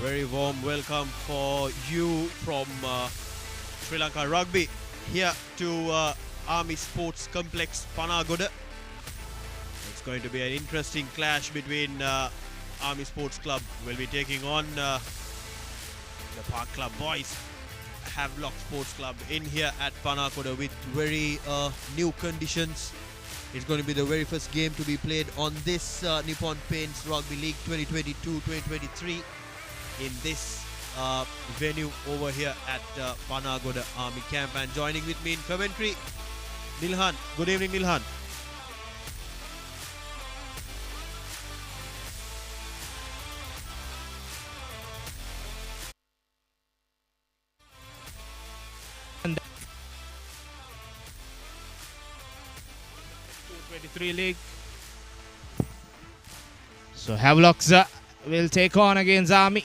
Very warm welcome for you from Sri Lanka Rugby here to Army Sports Complex, Panagoda. It's going to be an interesting clash between Army Sports Club will be taking on the Park Club boys, Havelock Sports Club in here at Panagoda with very new conditions. It's going to be the very first game to be played on this Nippon Paints Rugby League 2022-2023 in this venue over here at Panagoda Army Camp. And joining with me in commentary, Nilhan. Good evening, Nilhan. League. So Havelocks will take on against Army.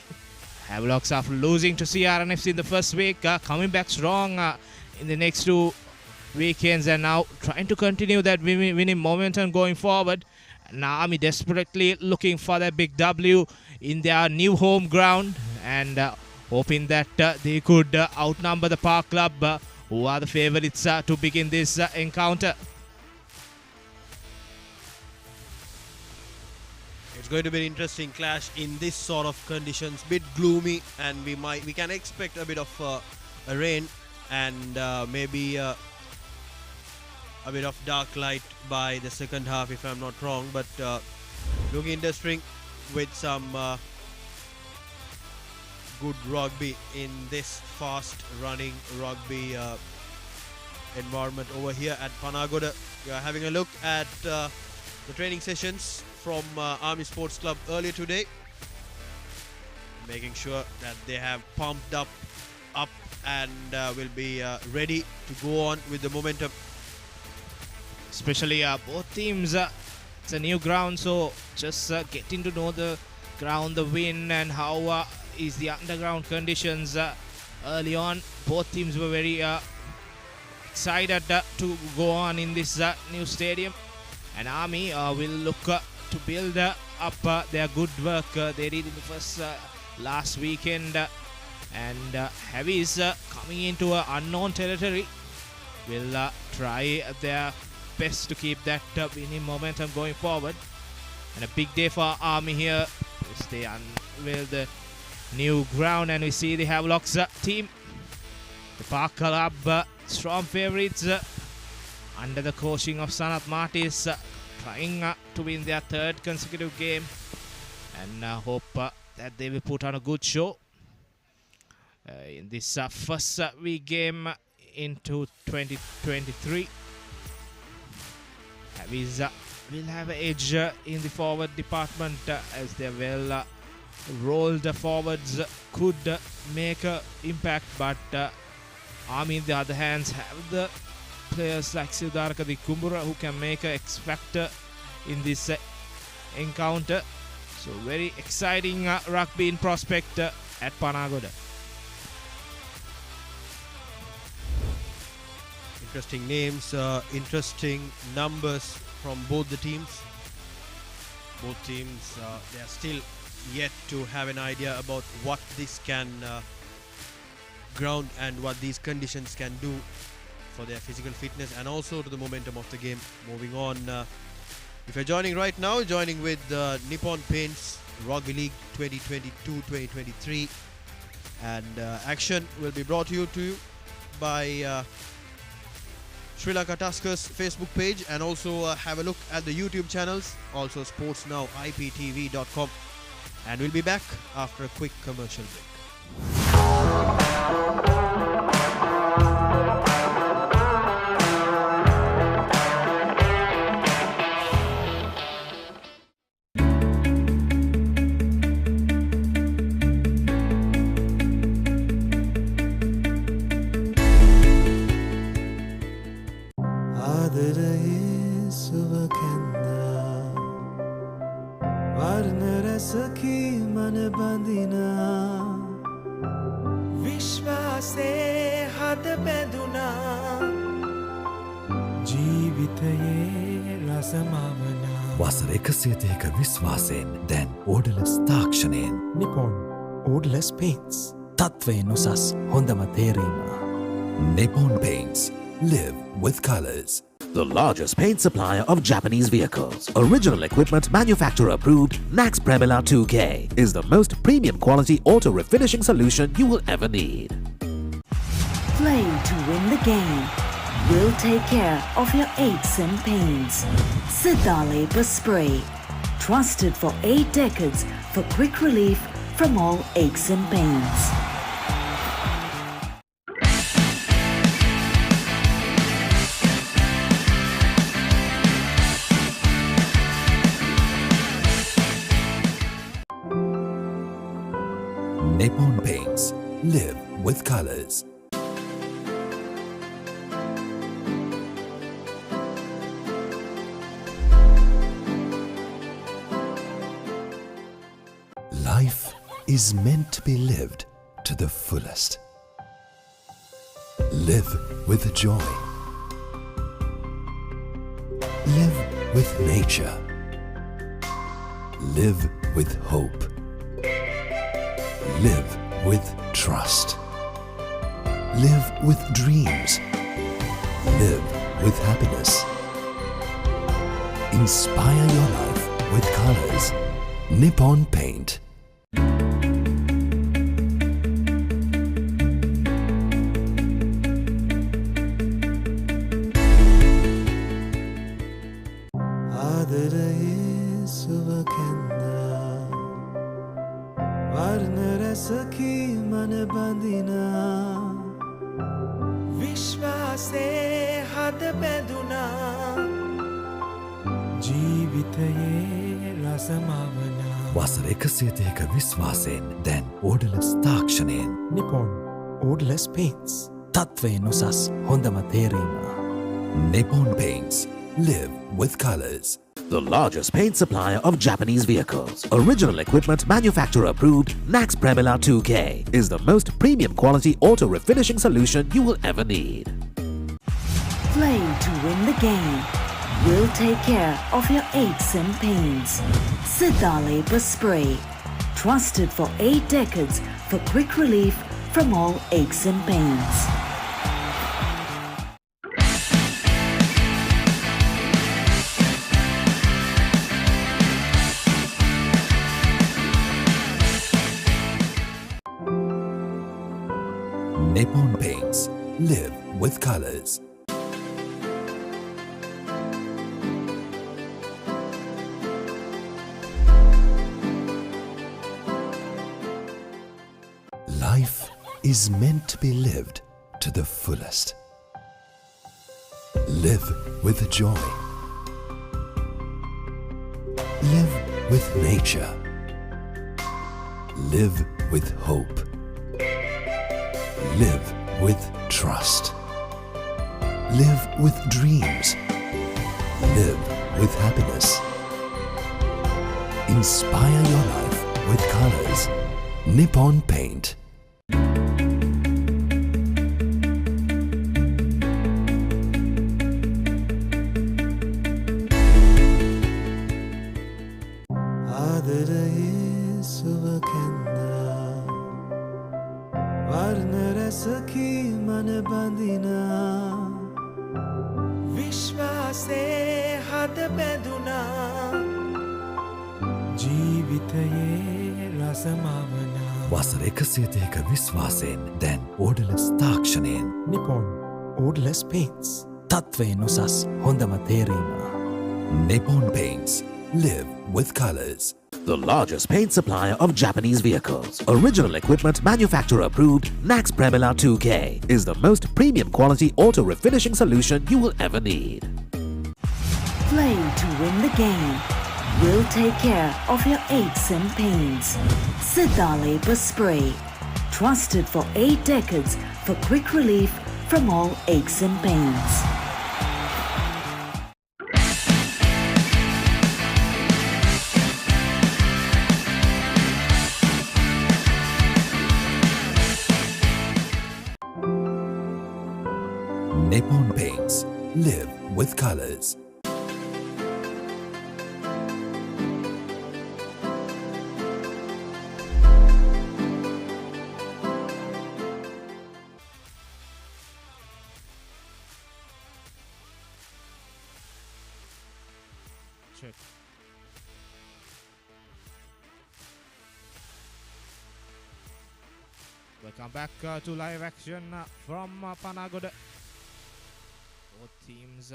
Havelocks after losing to CRNFC in the first week, coming back strong in the next two weekends and now trying to continue that winning momentum going forward. Now Army desperately looking for that big W in their new home ground and hoping that they could outnumber the Park Club who are the favourites to begin this encounter. It's going to be an interesting clash in this sort of conditions, bit gloomy, and we can expect a bit of a rain and maybe a bit of dark light by the second half if I'm not wrong, but looking interesting with some good rugby in this fast running rugby environment over here at Panagoda. We are having a look at the training sessions from Army Sports Club earlier today, making sure that they have pumped up and will be ready to go on with the momentum. Especially both teams, it's a new ground, so just getting to know the ground, the wind, and how is the underground conditions early on. Both teams were very excited to go on in this new stadium, and Army will look to build up their good work they did in the first last weekend, and Heavies coming into unknown territory will try their best to keep that winning momentum going forward. And a big day for Army here as they unveil the new ground, and we see the Havelocks team, the Park Club strong favourites under the coaching of Sanath Martis, trying to win their third consecutive game, and hope that they will put on a good show in this first week game into 2023. Havies will have an edge in the forward department as their well rolled forwards could make an impact, but Army on the other hand have the players like Siddharka Kumbura who can make an X factor in this encounter. So very exciting rugby in prospect at Panagoda. Interesting names, interesting numbers from both the teams. Both teams, they are still yet to have an idea about what this can ground and what these conditions can do for their physical fitness and also to the momentum of the game. Moving on, if you're joining right now, joining with Nippon Paints Rugby League 2022-2023, and action will be brought to you by Sri Lanka Tuskers Facebook page, and also have a look at the YouTube channels, also SportsNow IPTV.com, and we'll be back after a quick commercial break. වසර 130ක විශ්වාසයෙන් දැන් ඕඩලස් තාක්ෂණයෙන් Nippon Odorless paints. තත්වයෙන් උසස් හොඳම තේරීම. Nippon Paints. Live with colors. The largest paint supplier of Japanese vehicles. Original equipment manufacturer approved. Nax Premila 2K is the most premium quality auto refinishing solution you will ever need. Play to win the game. We'll take care of your aches and pains. Siddha Spray. Trusted for 8 decades for quick relief from all aches and pains. Nippon Paints. Live with colors. Life is meant to be lived to the fullest. Live with joy. Live with nature. Live with hope. Live with trust. Live with dreams. Live with happiness. Inspire your life with colors. Nippon Paint. सखी मन बंदिना विश्वासे हाथ बेदुना जीवितये रसमावना වසර 130ක විශ්වාසයෙන් දැන් ඕඩලස් තාක්ෂණයෙන් Nippon Odorless paints. තත්වයෙන් උසස් හොඳම තේරීම. Nippon Paints. Live with colors. The largest paint supplier of Japanese vehicles. Original equipment manufacturer approved. Nax Premila 2K is the most premium quality auto refinishing solution you will ever need. Play to win the game. We'll take care of your aches and pains. Siddha Spray. Trusted for 8 decades for quick relief from all aches and pains. Nippon Paints. Live with colors. Life is meant to be lived to the fullest. Live with joy. Live with nature. Live with hope. Live with trust. Live with dreams. Live with happiness. Inspire your life with colors. Nippon Paint. सखी मन बंदिना विश्वासे हाथ बेदुना जीवितये रसमावना වසර 130ක විශ්වාසයෙන් දැන් ඕඩලස් තාක්ෂණයෙන් Nippon Odorless paints. තත්වයෙන් උසස් හොඳම තේරීම. Nippon Paints. Live with colors. The largest paint supplier of Japanese vehicles. Original equipment manufacturer approved. Nax Premila 2K is the most premium quality auto refinishing solution you will ever need. Play to win the game. We'll take care of your aches and pains. Siddha Spray. Trusted for 8 decades for quick relief from all aches and pains. Nippon Paints. Live with colors. check. Welcome back to live action from Panagoda. Both teams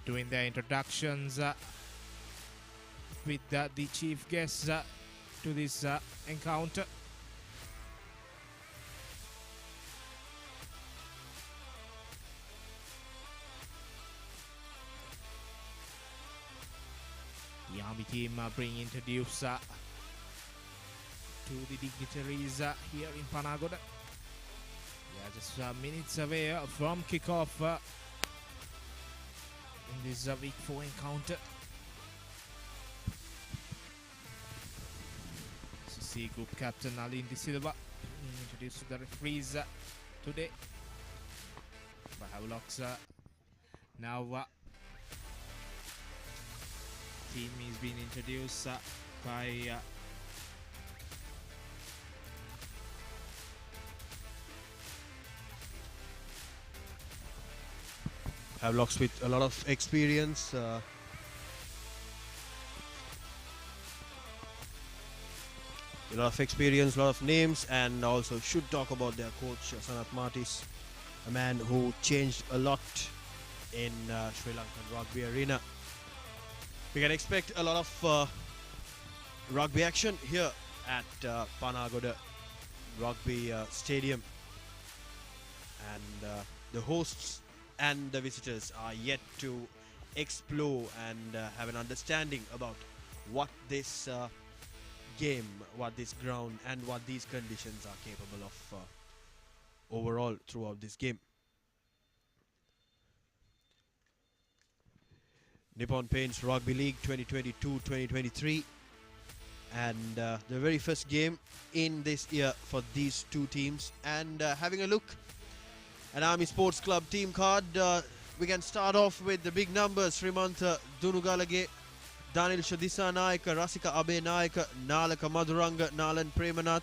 doing their introductions with the chief guests to this encounter. The Army team being introduced to the dignitaries here in Panagoda. We are just minutes away from kickoff in this week 4 encounter. CC Group Captain Alin De Silva introduced to the referees today. But Havelocks now team is being introduced by Havelocks with a lot of experience. A lot of experience, a lot of names, and also should talk about their coach Sanat Martis, a man who changed a lot in Sri Lankan rugby arena. We can expect a lot of rugby action here at Panagoda Rugby Stadium, and the hosts and the visitors are yet to explore and have an understanding about what this game, what this ground and what these conditions are capable of overall throughout this game. Nippon Paints Rugby League 2022-2023, and the very first game in this year for these two teams. And having a look at Army Sports Club team card, we can start off with the big numbers. Srimanta Dunugalage, Danil Shadisanaika, Rasika Abe Naika, Nalaka Maduranga, Nalan Premanath,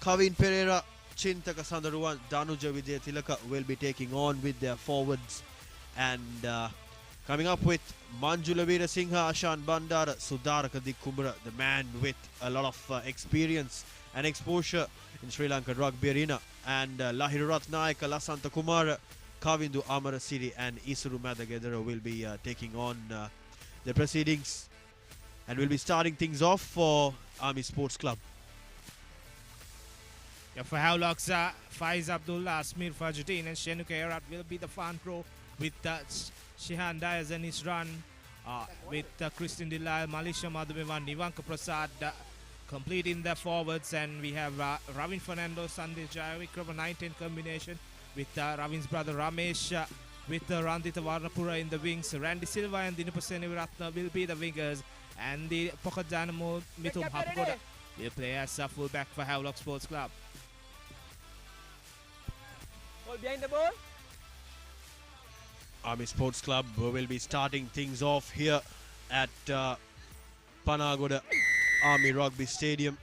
Kavin Pereira, Chintaka Sandaruwan, Danuja Vijay Tilaka will be taking on with their forwards. And coming up with Manjula Veera Singha, Ashan Bandara, Sudaraka Dikumbra, the man with a lot of experience and exposure in Sri Lanka rugby arena, and Lahirurat Naika, Lasanta Kumara, Kavindu Amara Siri and Isuru Madagedara will be taking on the proceedings, and will be starting things off for Army Sports Club. Yeah, for Havelocks, Faiz Abdullah, Asmir Fajuddin and Shenuka Erat will be the front row, with Shihan Diaz and his run, with Christian Dilal, Malisha Madhumevan, Nivanka Prasad completing the forwards, and we have Ravin Fernando, Sandesh Jayavikrama 9-10 combination with Ravin's brother Ramesh, with Randita Varnapura in the wings. Randy Silva and Dinupaseni Viratna will be the wingers, and the Pocket Dynamo Mithum Hapagoda will play as a fullback for Havelock Sports Club. Ball behind the ball. Army Sports Club will be starting things off here at Panagoda Army Rugby Stadium.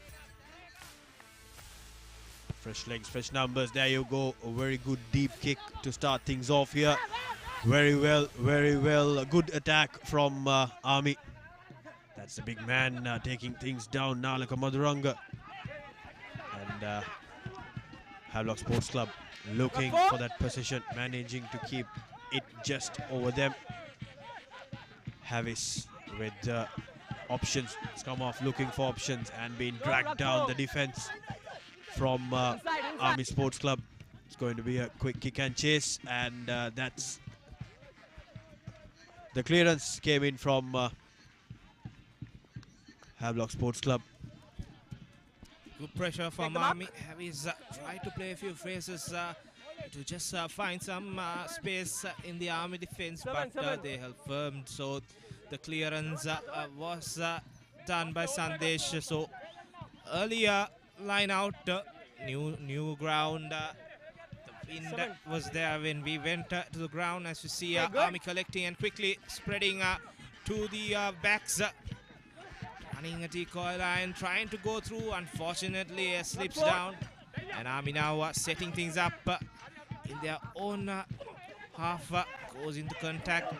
Fresh legs, fresh numbers. There you go. A very good deep kick to start things off here. Very well, very well. A good attack from Army. That's the big man taking things down, Nalaka Maduranga. And Havelock Sports Club looking for that position, managing to keep it just over them. Havis with options. It's come off looking for options and being dragged down the defense from Army Sports Club. It's going to be a quick kick and chase, and that's the clearance came in from Havelock Sports Club. Good pressure from Army. Havis tried to play a few phases to just find some space in the Army defense, but they held firm. So the clearance was done by Sandesh. So earlier line out, new ground. The wind was there when we went to the ground, as you see Army collecting and quickly spreading to the backs. running a decoy line, trying to go through. Unfortunately, slips down. And Army now setting things up in their own half. Goes into contact.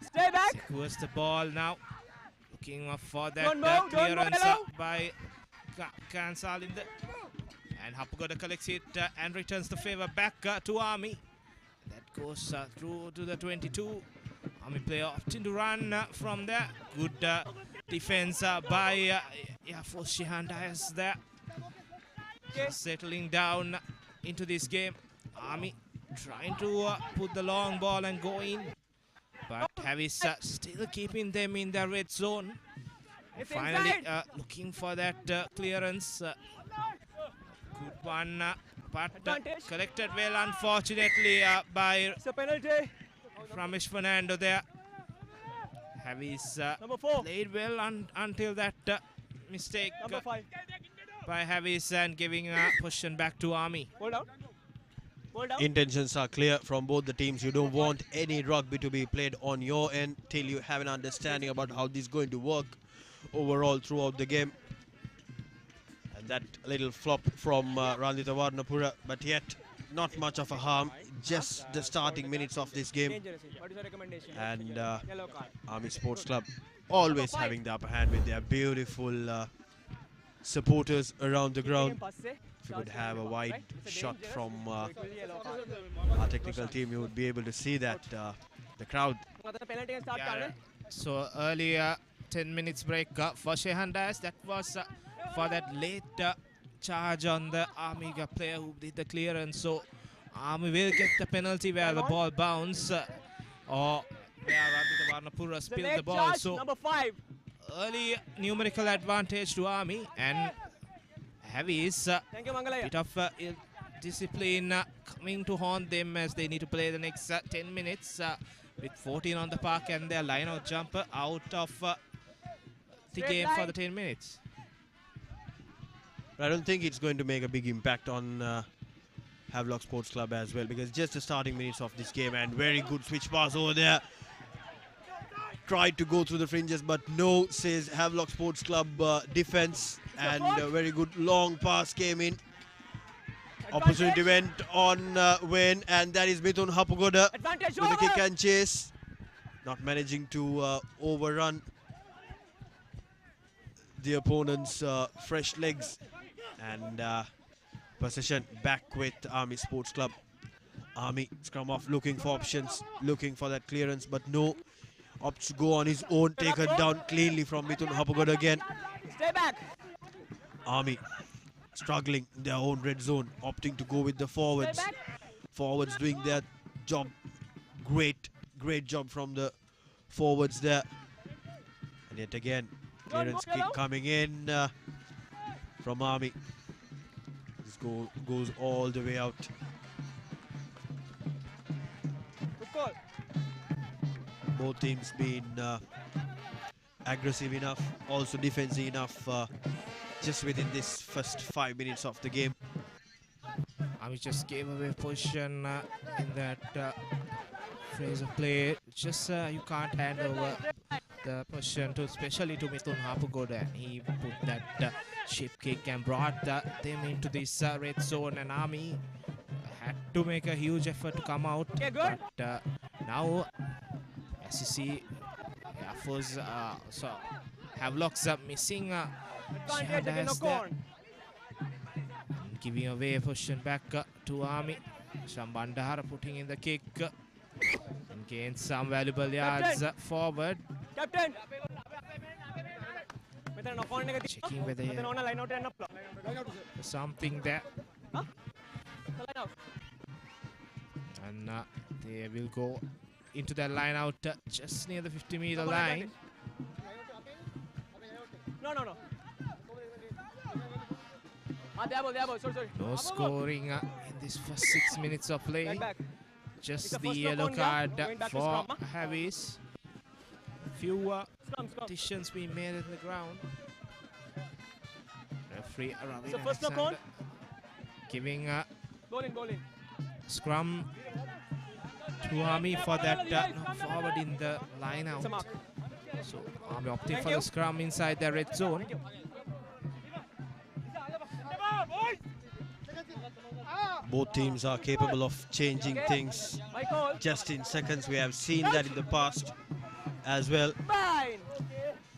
Stay back. Secures the ball now. Looking for that Don't move, clearance don't move. by Kansalind. And Hapagoda collects it and returns the favor back to Army. That goes through to the 22. Army player opting to run from there. Good defense by for Shihan Dias there. Just settling down into this game. Army trying to put the long ball and go in. But Havis still keeping them in the red zone. It's Finally inside. looking for that clearance. Good one, but Advantage. collected well, unfortunately, by It's a penalty. Ramesh Fernando there. Havis Number 4. played well until that mistake Number 5. by Havis and giving possession back to Army. Hold down. Hold down. Intentions are clear from both the teams. You don't want any rugby to be played on your end till you have an understanding about how this is going to work overall throughout the game. And that little flop from Randita Varnapura, but yet not much of a harm. Just the starting minutes of this game. Dangerous. What is your recommendation? And Yellow card. Army Sports Club always having the upper hand with their beautiful supporters around the ground. If you could have a wide shot from our technical team, you would be able to see that the crowd. Penalty and start Yeah, so earlier 10 minutes break for Shehan Dias. That was for that late charge on the Army player who did the clearance. So Army will get the penalty where the ball bounced or where Randita Varnapura spilled the ball. So Number 5. early numerical advantage to Army, and Havis Thank you, Mangalaya. bit of discipline coming to haunt them as they need to play the next 10 minutes with 14 on the park and their line-out jumper out of the Straight game for line. the 10 minutes. I don't think it's going to make a big impact on Havelock Sports Club as well, because just the starting minutes of this game, and very good switch pass over there. Tried to go through the fringes, but no, says Havelock Sports Club defense, and a very good long pass came in. Opportunity went on Wayne, and that is Mithun Hapagoda Advantage with a kick over. and chase. Not managing to overrun the opponent's fresh legs, and possession back with Army Sports Club. Army scrum off, looking for options, looking for that clearance, but no. Opts to go on his own, taken down cleanly from Mithun Hapagoda again. Stay back. Army struggling in their own red zone, opting to go with the forwards. Stay back. Forwards doing their job. Great job from the forwards there. And yet again, clearance kick coming in from Army. This goal goes all the way out. Good call. Both teams being aggressive enough, also defensive enough just within this first 5 minutes of the game. Army just gave away position in that phase of play. Just you can't hand over the position to, especially to Mithun Hapagoda, and he put that ship kick and brought them into this red zone, and Army had to make a huge effort to come out. Okay, good. But now, as you see, Air Force so Havelock's missing Advantage against there, Ocon. giving away a position back to Army. Shambandahara putting in the kick and gains some valuable yards forward. Captain. Checking whether something there. And they will go into that line out just near the 50-meter line. No. Sorry. No scoring in this first 6 minutes of play. Back. Just It's a the first yellow knock on, card yeah. Going back to for scrum, Havis. Few Scrum. decisions being made at the ground. Referee Ravi It's a first knock on. Alexander giving Goal in. scrum to Army for that knock forward in the line It's a out. mark. So Army opting for the scrum inside the red zone. Both teams are capable of changing things just in seconds. We have seen that in the past as well.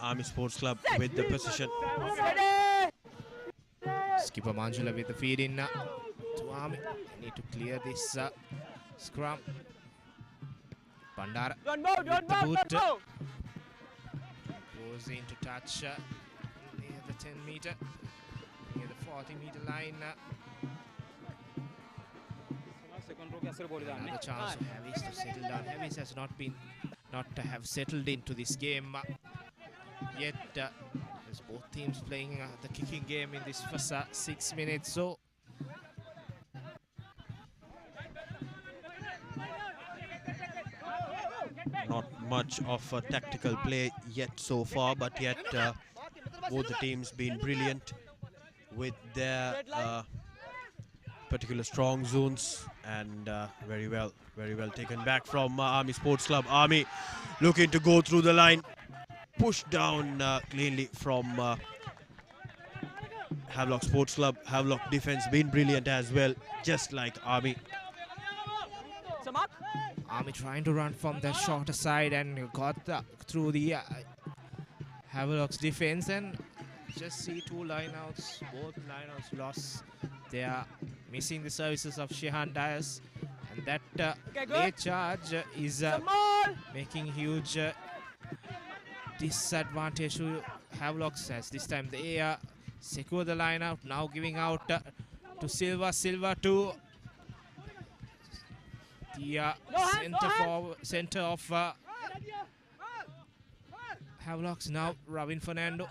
Army Sports Club with the position. Skipper Manjula with the feed in to Army. They need to clear this scrum. Bandara with the boot. Goes into touch near the 10 meter, near the 40-meter line. Another chance for Havis to settle down. Havis has not have settled into this game yet. There's both teams playing the kicking game in this first 6 minutes. So not much of a tactical play yet so far, but yet both the teams been brilliant with their particular strong zones, and very well taken back from Army Sports Club. Army looking to go through the line, pushed down cleanly from Havelock Sports Club. Havelock defense been brilliant as well, just like Army. Army trying to run from the shorter side and got through the Havelock's defense, and just see two lineouts. Both lineouts lost. They are missing the services of Shehan Dias, and that late charge is making huge disadvantage to Havelocks, as this time they secure the line out. Now giving out to Silva. Silva to the center of Havelocks. Now Ravin Fernando.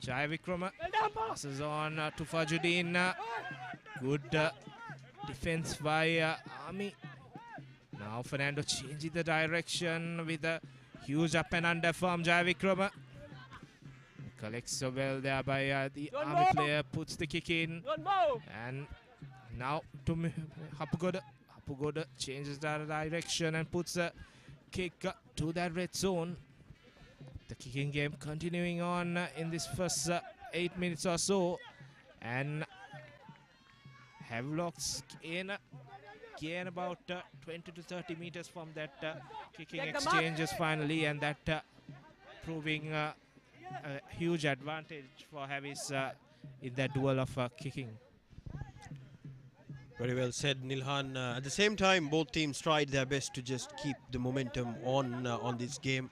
Jai Vikrama passes on to Fajuddin. Good defense by Army. Now Fernando changing the direction with a huge up and under from Jai Vikrama. Collects so well there by the Army player, puts the kick in. And now to Hapugoda. Hapugoda changes the direction and puts a kick to that red zone. The kicking game continuing on in this first 8 minutes or so, and Havelocks gain about 20 to 30 meters from that kicking exchanges finally, and that proving a huge advantage for Havis in that duel of kicking. Very well said, Nilhan. At the same time, both teams tried their best to just keep the momentum on this game.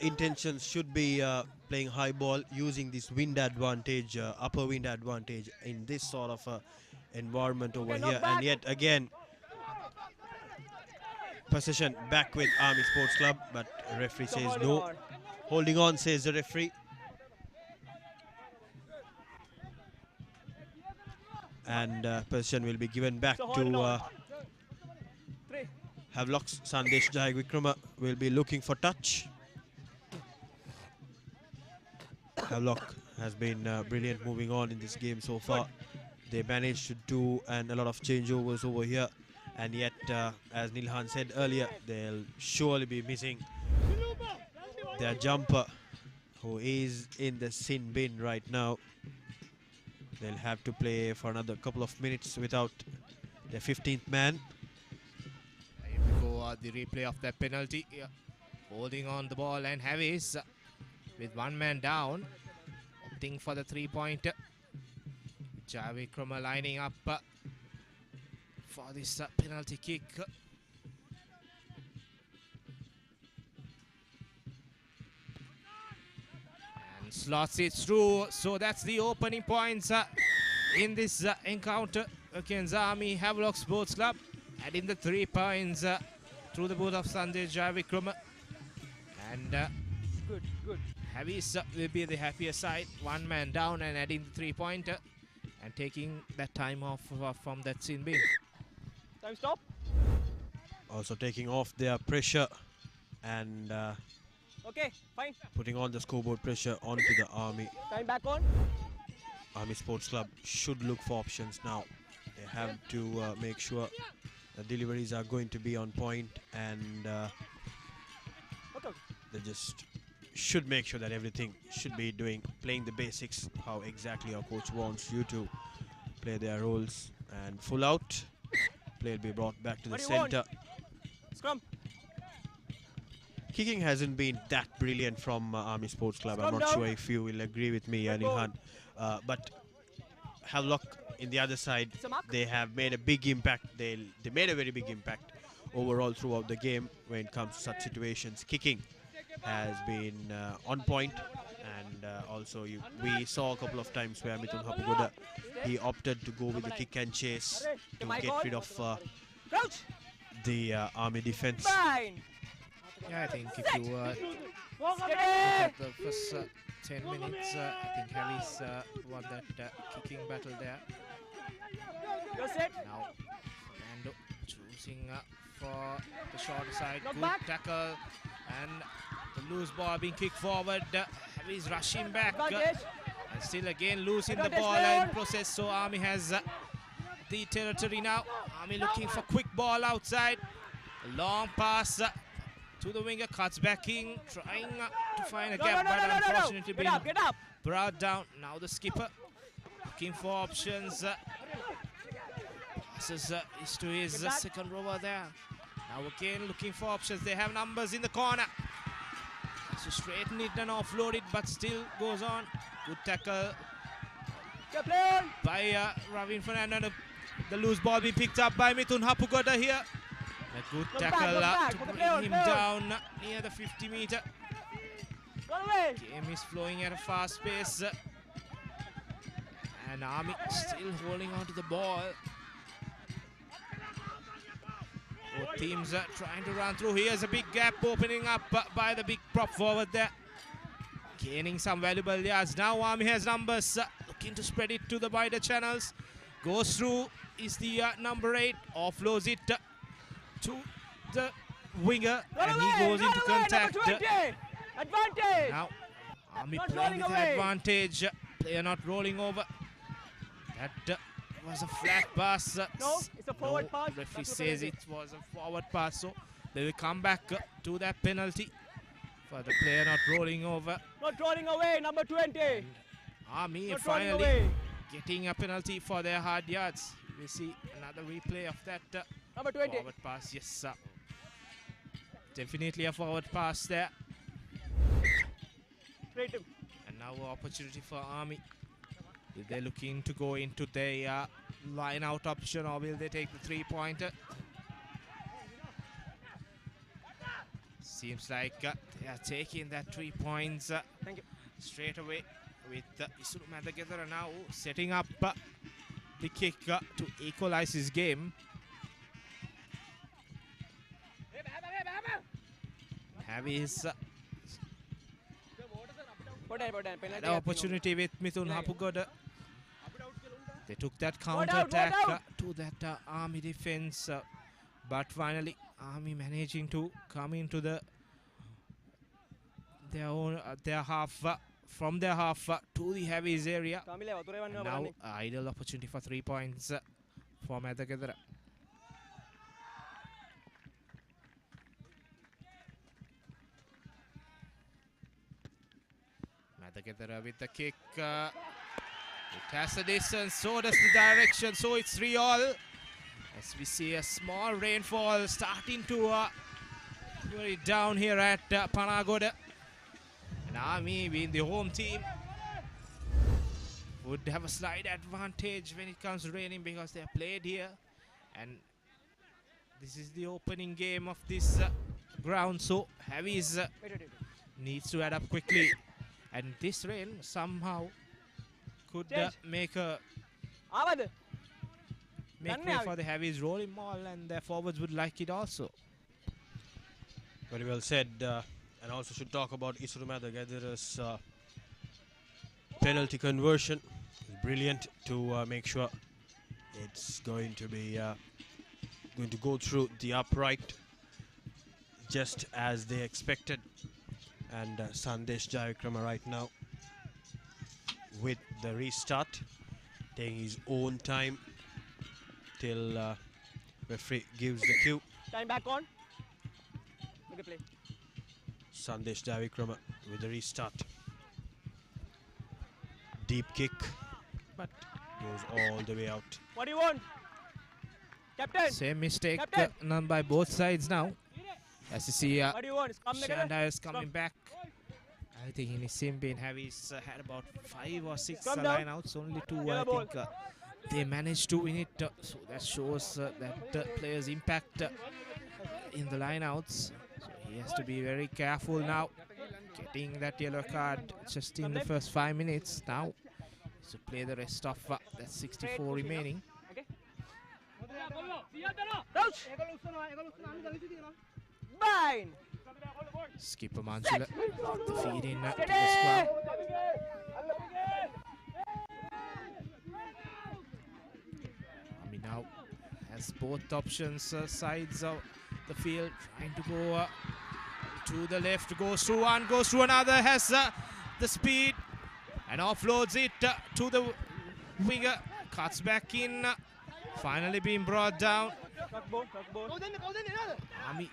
Intentions should be playing high ball, using this wind advantage, upper wind advantage in this sort of environment over here. And yet again, possession back with Army Sports Club, but referee says no. Holding on, says the referee. And possession will be given back to Havelock's. Sandesh Jai Vikrama will be looking for touch. Havelock has been brilliant moving on in this game so far. They managed to do a lot of changeovers over here, and yet as Nilhan said earlier, they'll surely be missing their jumper, who is in the sin bin right now. They'll have to play for another couple of minutes without their 15th man. Here we go, the replay of that penalty. Holding on the ball, and Havis with one man down, opting for the 3-pointer. Jai Vikrama lining up for this penalty kick. And slots it through. So that's the opening points in this encounter against Army Havelock Sports Club. Adding the 3 points through the boot of Sanjay Jai Vikrama. And Good. Havis will be the happier side. One man down and adding the 3-pointer and taking that time off from that sin bin. Time stop. Also taking off their pressure and Okay, fine. putting on the scoreboard pressure onto the Army. Time back on. Army Sports Club should look for options now. They have to make sure the deliveries are going to be on point, and Okay. they just should make sure that everything should be playing the basics, how exactly our coach wants you to play their roles. And full out, play will be brought back to the What do you want? center. Scrum. Kicking hasn't been that brilliant from Army Sports Club. I'm Scrum not down. sure if you will agree with me, Red Anil ball. Khan. But Havelock in the other side, It's a mark. they have made a big impact. They made a very big impact overall throughout the game when it comes to such situations. Kicking has been on point, and also we saw a couple of times where Mithun Hapugoda, he opted to go with the kick and chase to get rid of Crouch. the Army defense. Fine. Yeah, I think if you look Steady. at the first 10 minutes, I think Harry's won that kicking battle there. You're set. Now, Fernando choosing for the shorter side. Knock Good back. tackle. And the loose ball being kicked forward. Harry's rushing back. Advantage. And still again losing the Advantage ball player. in process. So Army has the territory now. Army looking for quick ball outside. A long pass to the winger. Cuts back in. Trying to find a gap. But unfortunately being Get up. brought down. Now the skipper looking for options. Passes is to his Get back. second rower there. Now again looking for options. They have numbers in the corner. So straighten it and offload it, but still goes on. Good tackle Get player. by Ravin Fernando. The loose ball being picked up by Mithun Hapugoda here. A good Look back, tackle look back. to For the bring player, him player. down near the 50-meter. Run away. Game is flowing at a fast pace. And Army still holding on to the ball. Both teams are trying to run through. Here's a big gap opening up by the big prop forward there. Gaining some valuable yards. Now Army has numbers. Looking to spread it to the wider channels. Goes through is the number 8. Offloads it to the winger. Run And away. he goes Run into away. contact. Number 20. Advantage. Now Army Not playing rolling with away. advantage. Player not rolling over. That was a flat pass. No, it's a forward pass. Referee That's a says penalty. it was a forward pass, so they will come back to that penalty for the player not rolling over. Not rolling away. Number 20. Army Not rolling finally away. getting a penalty for their hard yards. We see another replay of that Number 20. forward pass. Yes, sir. Definitely a forward pass there. Straight him. And now opportunity for Army. If they're looking to go into their line out option, or will they take the 3-pointer? Seems like they are taking that 3 points Thank you. straight away with Isuru Madagedara now setting up the kick to equalize his game. Harry's had an opportunity with Mithun Hapugoda. They took that counter attack to that Army defense, but finally Army managing to come into their half from their half to the Heavies area. And now ideal opportunity for 3 points for Madagedara. Madagedara with the kick. It has a distance, so does the direction, so it's 3-all. As we see a small rainfall starting to very down here at Panagoda. And Army, being the home team, would have a slight advantage when it comes to raining because they are played here. And this is the opening game of this ground, so Heavies needs to add up quickly. And this rain somehow could make way for the Heavies rolling ball, and their forwards would like it also. Very well said. And also should talk about Isuru Madagedara's penalty conversion. Brilliant to make sure it's going to be going to go through the upright just as they expected. And Sandesh Jayakrama right now with the restart, taking his own time till referee gives the cue. Time back on. Make a play. Sandesh Davikrama with the restart. Deep kick, but goes all the way out. What do you want? Captain! Same mistake Captain! done by both sides now. As you see, What do you want? Scrum Shanda is coming Scrum. back. I think in his same vein, Havi's had about 5 or 6 Scrum down. line outs, only 2 I Yellow ball. think they managed to win it. So that shows that player's impact in the line outs. So he has to be very careful now. Getting that yellow card just in the first 5 minutes now. So play the rest of that 64 remaining. Okay. Touch! Bang! Skipper Manjula the feed in to the Steady! scrum. Ami now has both options, sides of the field, trying to go to the left, goes to one, goes to another, has the speed and offloads it to the winger, cuts back in, finally being brought down. Touch ball, touch ball. Ami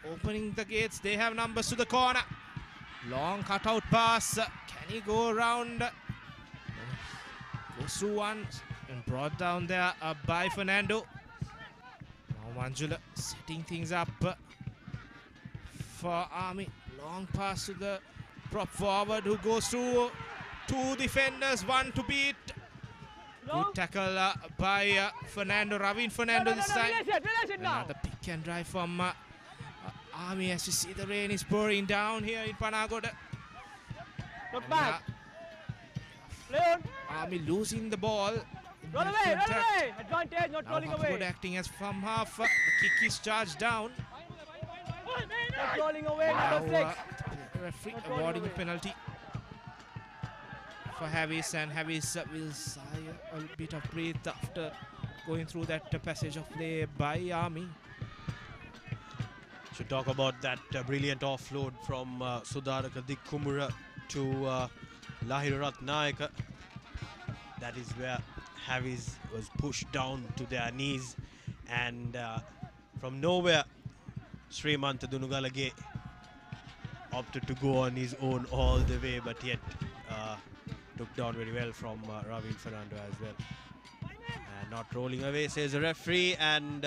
opening the gates, they have numbers to the corner. Long cutout pass, can he go around? Goes through one and brought down there by Fernando. Now Manjula setting things up for Ami. Long pass to the prop forward who goes through 2 defenders, 1 to beat. Good tackle by Fernando, Ravin Fernando this time. Release it now. Another pick and drive from Ami. As you see, the rain is pouring down here in Panagoda. Look And, back. Play on. Ami losing the ball. Run away, run away. Advantage, not Now rolling Hapgood away. acting as from half. The kick is charged down. Not rolling away, Now number 6. the referee awarding a penalty for Havis, and Havis will sigh a bit of breath after going through that passage of play by Ami. Should talk about that brilliant offload from Sudaraka Dikkumura to Lahira Ratnayaka. That is where Havis was pushed down to their knees, and from nowhere Srimanta Dunugalage opted to go on his own all the way, but yet took down very well from Ravin Fernando as well. And not rolling away, says the referee, and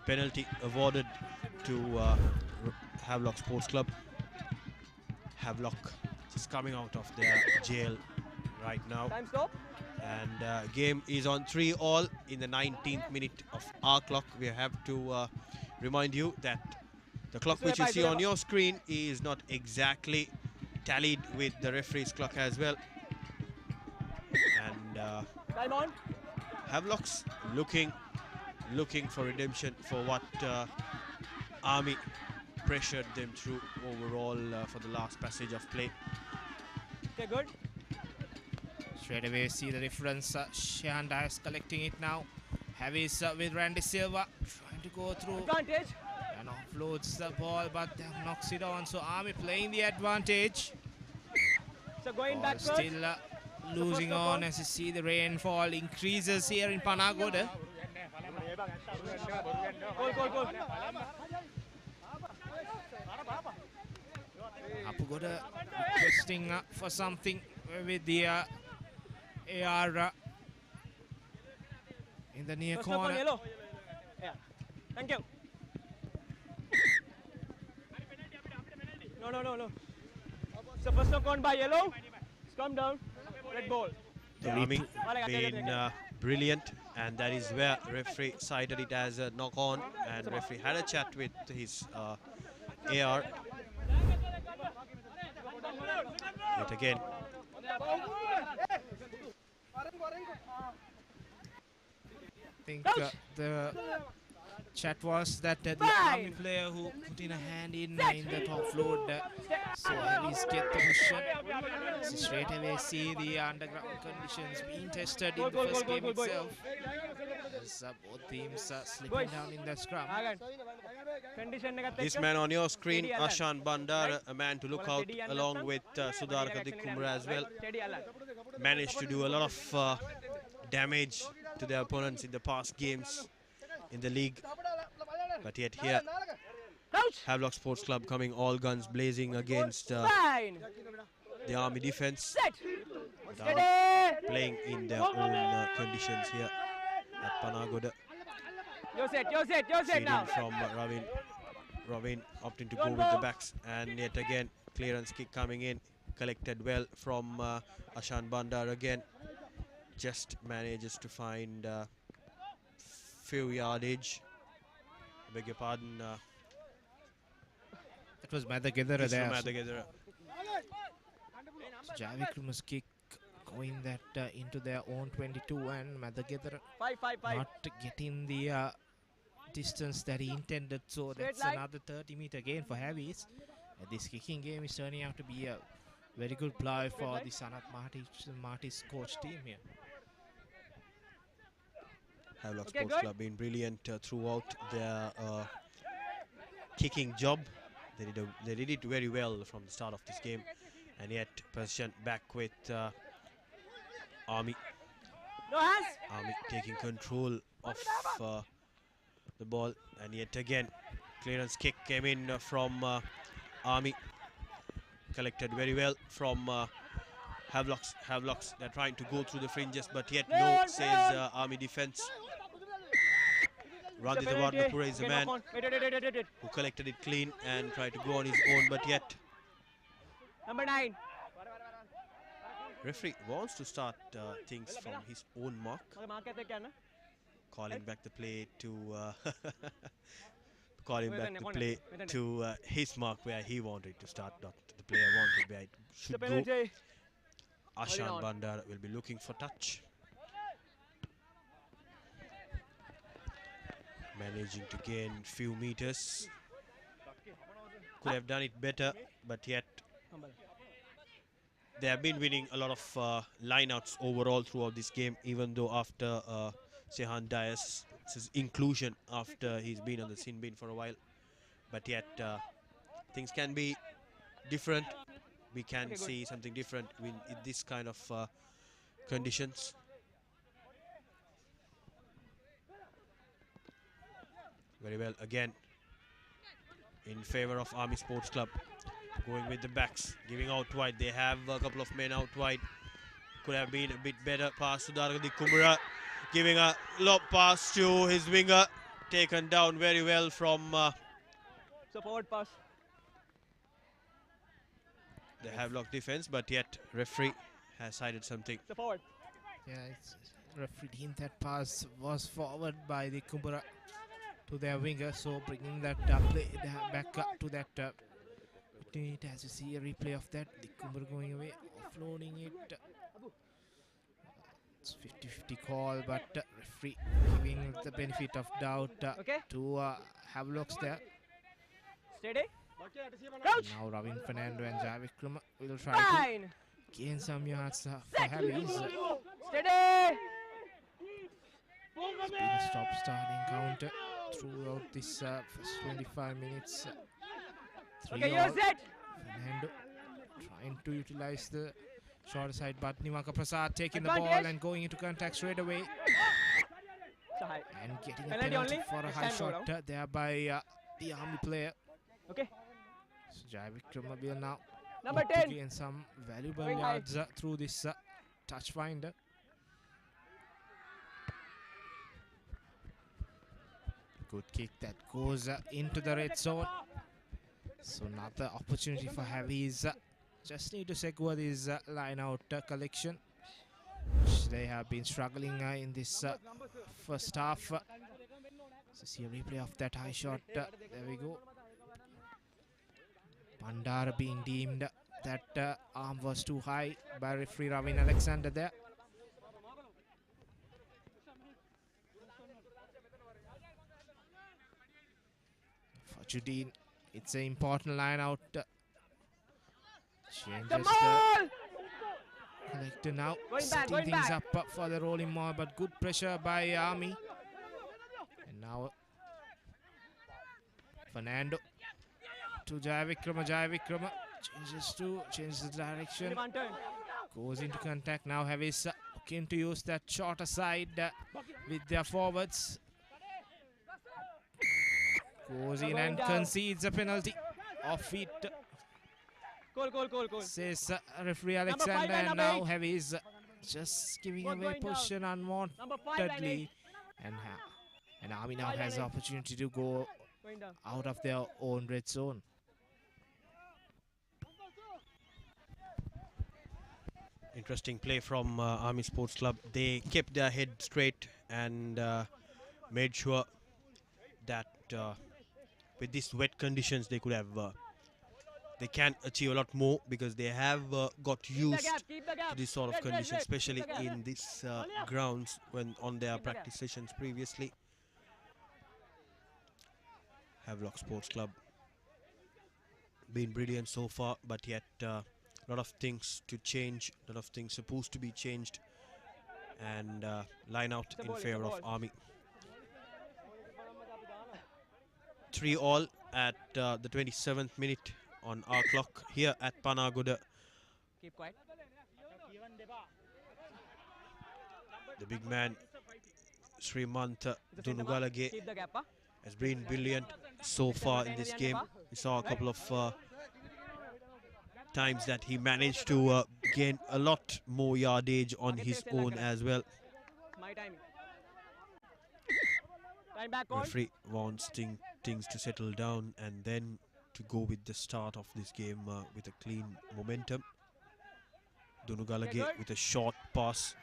penalty awarded to Havelock Sports Club. Havelock just coming out of their jail right now. Time stop. And game is on 3-all in the 19th minute of our clock. We have to remind you that the clock which you see on your screen is not exactly tallied with the referee's clock as well. And Time on. Havelock's looking for redemption for what Army pressured them through overall for the last passage of play. Okay, good. Straight away see the difference. Shanda is collecting it now. Havis with Randy Silva trying to go through Advantage. and offloads the ball, but then knocks it on. So Army playing the advantage. So going Ball back still losing on as you see the rainfall increases here in Panagoda. Goal. Apugoda requesting for something with the AR in the near First knock on corner. yellow. Yeah. Thank you. No. So first knock on by yellow. Scrum down. Red ball. The Army been brilliant, and that is where referee cited it as a knock on, and referee had a chat with his AR. Yet again, I think the chat was that the Army player who put in a hand in the top load, so Havis get the mission. So straight away see the underground conditions being tested in the first game itself. As both teams slipping down in the scrum. this man on your screen, Ashan Bandar, a man to look out along with Sudarka Dikkumra as well, managed to do a lot of damage to their opponents in the past games in the league. But yet here, Havelock Sports Club coming all guns blazing against Fine. the Army defense. Set. They are Steady. playing in their own conditions here at Panagoda. You're set Feed now. in from Ravin. Ravin opting to go with the backs, and yet again clearance kick coming in, collected well from Ashan Bandar again. Just manages to find few yardage. I beg your pardon. That was Madagedara This there. from So Madagedara. Javikruma's kick going that into their own 22, and Madagedara 5. not getting the distance that he intended. So Straight that's line. another 30-meter gain for Havis. This kicking game is turning out to be a very good ploy for the Sanat Marty's coach team here. Havelock Okay, Sports good. Club been brilliant throughout their kicking job. They did it very well from the start of this game, and yet possession back with Army. No hands. Army taking control of the ball, and yet again clearance kick came in from Army, collected very well from Havelocks. They're trying to go through the fringes, but yet no, says Army defense. Randit Awadnapura is the man Wait. who collected it clean and tried to go on his own, but yet Number 9. referee wants to start things from his own mark, calling back the play to his mark where he wanted to start, not the player wanted where it should go. Penalty. Ashan Bandar will be looking for touch. Managing to gain few meters. Could have done it better, but yet they have been winning a lot of lineouts overall throughout this game, even though after Sehan Dias' inclusion after he's been on the sin bin for a while. But yet things can be different. We can see something different in this kind of conditions. Very well again in favor of Army Sports Club, going with the backs, giving out wide. They have a couple of men out wide. Could have been a bit better. Pass to Dargadi Kumra, giving a lob pass to his winger, taken down very well from Support pass. the Havelock defense, but yet referee has cited something. Support. Yeah, it's referee deemed that pass was forward by the Kumbara to their winger, so bringing that play back up to that opportunity. As you see a replay of that, the Kumbara going away, offloading it. It's 50-50 call, but referee giving the benefit of doubt to Havelocks there. Steady. Crouch. Now Ravin Fernando and Javikram will try to gain some yards for Havis. Steady. It's been a stop-start encounter throughout this first 25 minutes. Okay, you're set. Fernando trying to utilize the shorter side, but Nimaka Prasad taking the Advantage. ball and going into contact straight away and getting a Penalty penalty only. for a Next high time go shot down. there by the Army player. Okay. So Javikram will now Number look to 10. gain some valuable Going high. yards through this touch finder. Good kick that goes into the red zone. So another opportunity for Havis. Just need to secure this line out collection, which they have been struggling in this first half. So see a replay of that high shot. There we go. Bandara being deemed that arm was too high by referee Ravin Alexander there. For Judeen, it's an important line out. Changes the collector now, setting things up for the rolling more, but good pressure by Army. And now Fernando to Jayavikrama. Jayavikrama changes the direction, goes into contact. Now Havis looking to use that shorter side with their forwards. Goes in and concedes a penalty. Off it, Goal. says referee Number 5 Alexander, and and number now 8. Heavy is just giving Both away going down. position Number 5 and 8. unwantedly. And Army now 5 and has the 8. opportunity to go Going down. out of their own red zone. Interesting play from Army Sports Club. They kept their head straight and made sure that with these wet conditions they could have they can achieve a lot more, because they have got used Keep the gap. to this sort of Wait, condition, wait. especially Keep the gap. in these grounds when on their practice sessions previously. Havelock Sports Club been brilliant so far, but yet a lot of things to change, a lot of things supposed to be changed, and line out in favor of Army. 3-all at the 27th minute on our clock here at Panagoda. Keep quiet. The big man Srimanta It's a centre back. Dunugalage Keep the gap. Huh? has been brilliant so far in this game. We saw a couple of times that he managed to gain a lot more yardage on his own as well. My timing. Time back on. Referee wants things to settle down and then to go with the start of this game with a clean momentum. Dunugalage with a short pass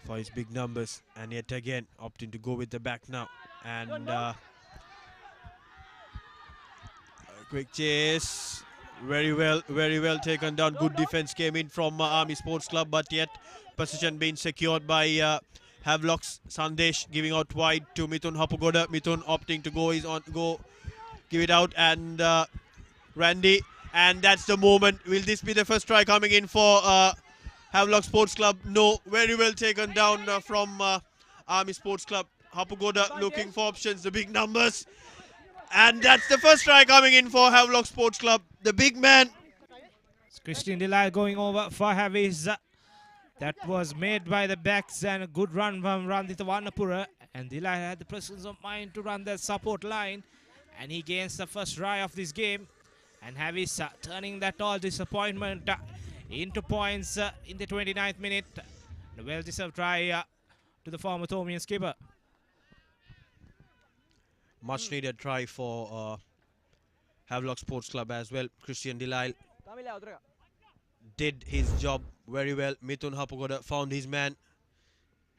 for his big numbers, and yet again opting to go with the back now. And quick chase, very well taken down. Good defense came in from Army Sports Club, but yet position being secured by Havelock's Sandesh, giving out wide to Mithun Hapugoda. Mithun opting to go give it out, and Randy, and that's the moment. Will this be the first try coming in for Havelock Sports Club? No, very well taken down from Army Sports Club. Hapugoda looking for options, the big numbers, and that's the first try coming in for Havelock Sports Club. The big man. It's Christian Delay going over for Havis. That was made by the backs, and a good run from Randita Varnapura. And Delay had the presence of mind to run that support line, and he gains the first try of this game. And Havis turning that all disappointment into points in the 29th minute. A well-deserved try to the former Thomian skipper. Much needed try for Havelock Sports Club as well. Christian Delisle did his job very well. Mithun Hapugoda found his man.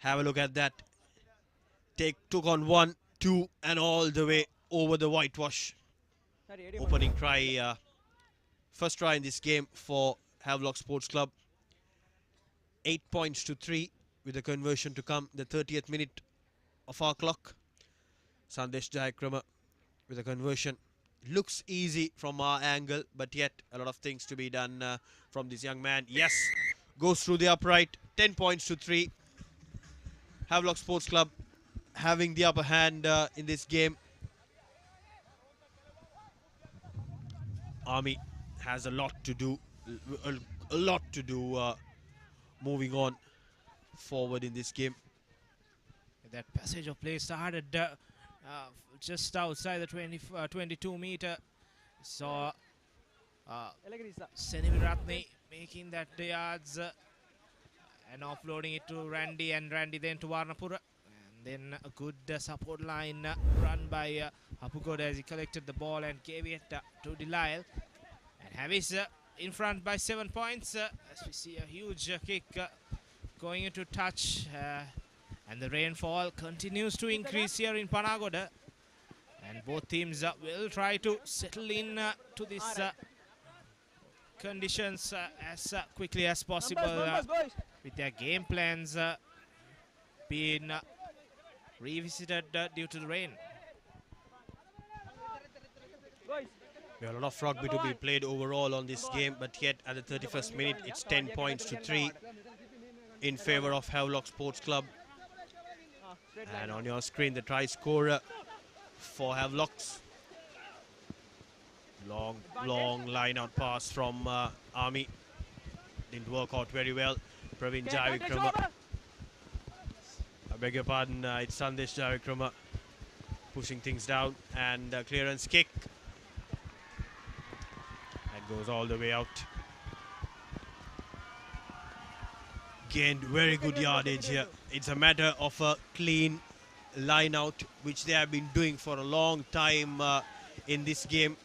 Have a look at that. Took on 1, 2 and all the way over the whitewash. Opening try, first try in this game for Havelock Sports Club. 8 points to 3 with the conversion to come the 30th minute of our clock. Sandesh Jayakrama with a conversion. Looks easy from our angle, but yet a lot of things to be done from this young man. Yes, goes through the upright. 10 points to 3. Havelock Sports Club having the upper hand in this game. Army has a lot to do, moving on forward in this game. That passage of play started just outside the 22 meter. Saw Senimil Ratne making that the yards and offloading it to Randy, and Randy then to Varnapura. And then a good support line run by Hapugoda as he collected the ball and gave it to Delisle. And Havis in front by 7 points as we see a huge kick going into touch. And the rainfall continues to increase here in Panagoda. And both teams will try to settle in to these conditions as quickly as possible with their game plans being revisited due to the rain. We have a lot of rugby to be played overall on this game, but yet at the 31st minute it's 10 points to 3 in favor of Havelock Sports Club. And on your screen the try scorer for Havelocks. Long line out pass from Army. Didn't work out very well. Praveen Jayavikrama. I beg your pardon, it's Sandesh Jayavikrama pushing things down, and clearance kick. That goes all the way out. Gained very good yardage here. It's a matter of a clean line out, which they have been doing for a long time in this game.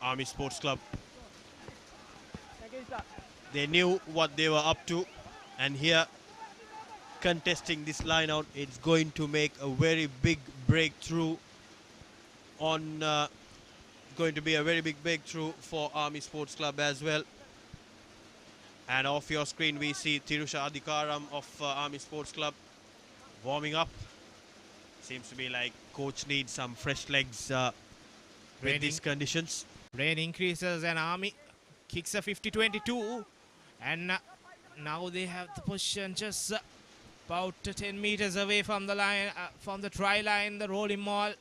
Army Sports Club. They knew what they were up to, and here contesting this line out, it's going to make a very big breakthrough on going to be a very big breakthrough for Army Sports Club as well. And off your screen we see Tirusha Adhikaram of Army Sports Club warming up. Seems to be like coach needs some fresh legs with these conditions. Rain increases and Army kicks a 50-22, and now they have the position just about 10 meters away from the line, from the try line. The rolling maul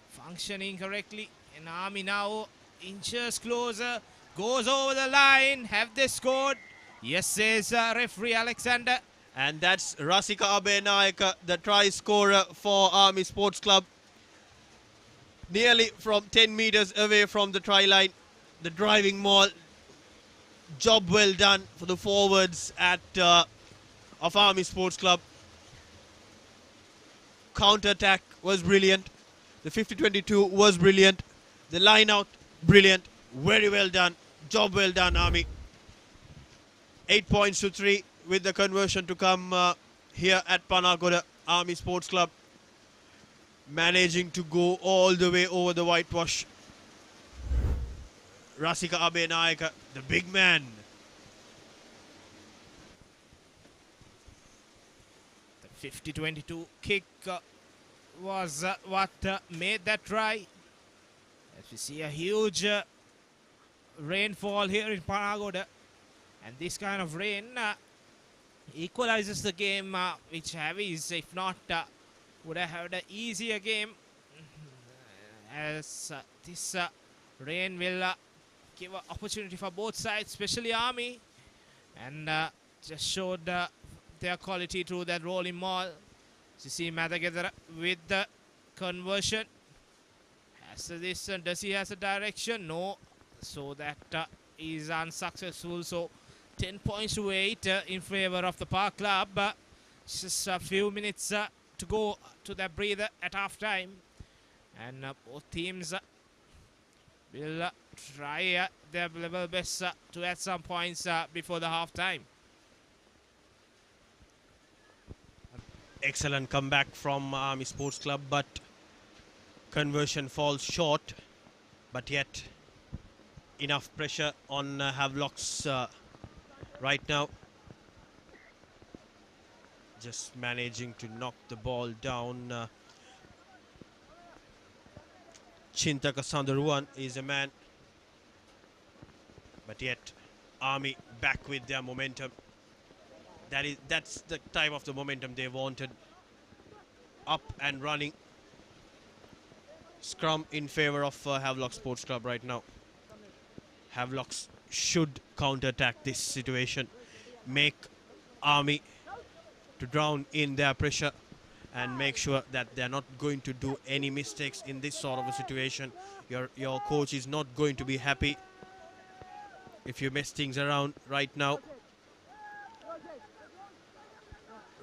functioning correctly, and Army now inches closer, goes over the line. Have they scored? Yes, says referee Alexander. And that's Rasika Abenayaka, the try scorer for Army Sports Club. Nearly from 10 meters away from the try line. The driving maul. Job well done for the forwards of Army Sports Club. Counter-attack was brilliant. The 50-22 was brilliant. The line out, brilliant. Very well done. Job well done, Army. 8 points to 3 with the conversion to come here at Panagoda. Army Sports Club managing to go all the way over the whitewash. Rasika Abenayaka, the big man. The 50-22 kick was what made that try. As we see a huge rainfall here in Panagoda, and this kind of rain equalizes the game, which Havies, if not, would have had an easier game, as this rain will give an opportunity for both sides, especially Army, and just showed their quality through that rolling maul. You see Madagedara with the conversion. Has this, does he has a direction? No. So that is unsuccessful. So 10 points to 8 in favor of the Park Club. Just a few minutes to go to that breather at half time. And both teams will try their level best to add some points before the half time. Excellent comeback from Army Sports Club, but conversion falls short. But yet, enough pressure on Havelock's right now. Just managing to knock the ball down. Chintaka Sandaruan is a man. But yet, Army back with their momentum. That's the type of the momentum they wanted. Up and running. Scrum in favor of Havelock Sports Club right now. Havelocks should counter-attack this situation. Make Army to drown in their pressure and make sure that they're not going to do any mistakes in this sort of a situation. Your coach is not going to be happy if you mess things around right now.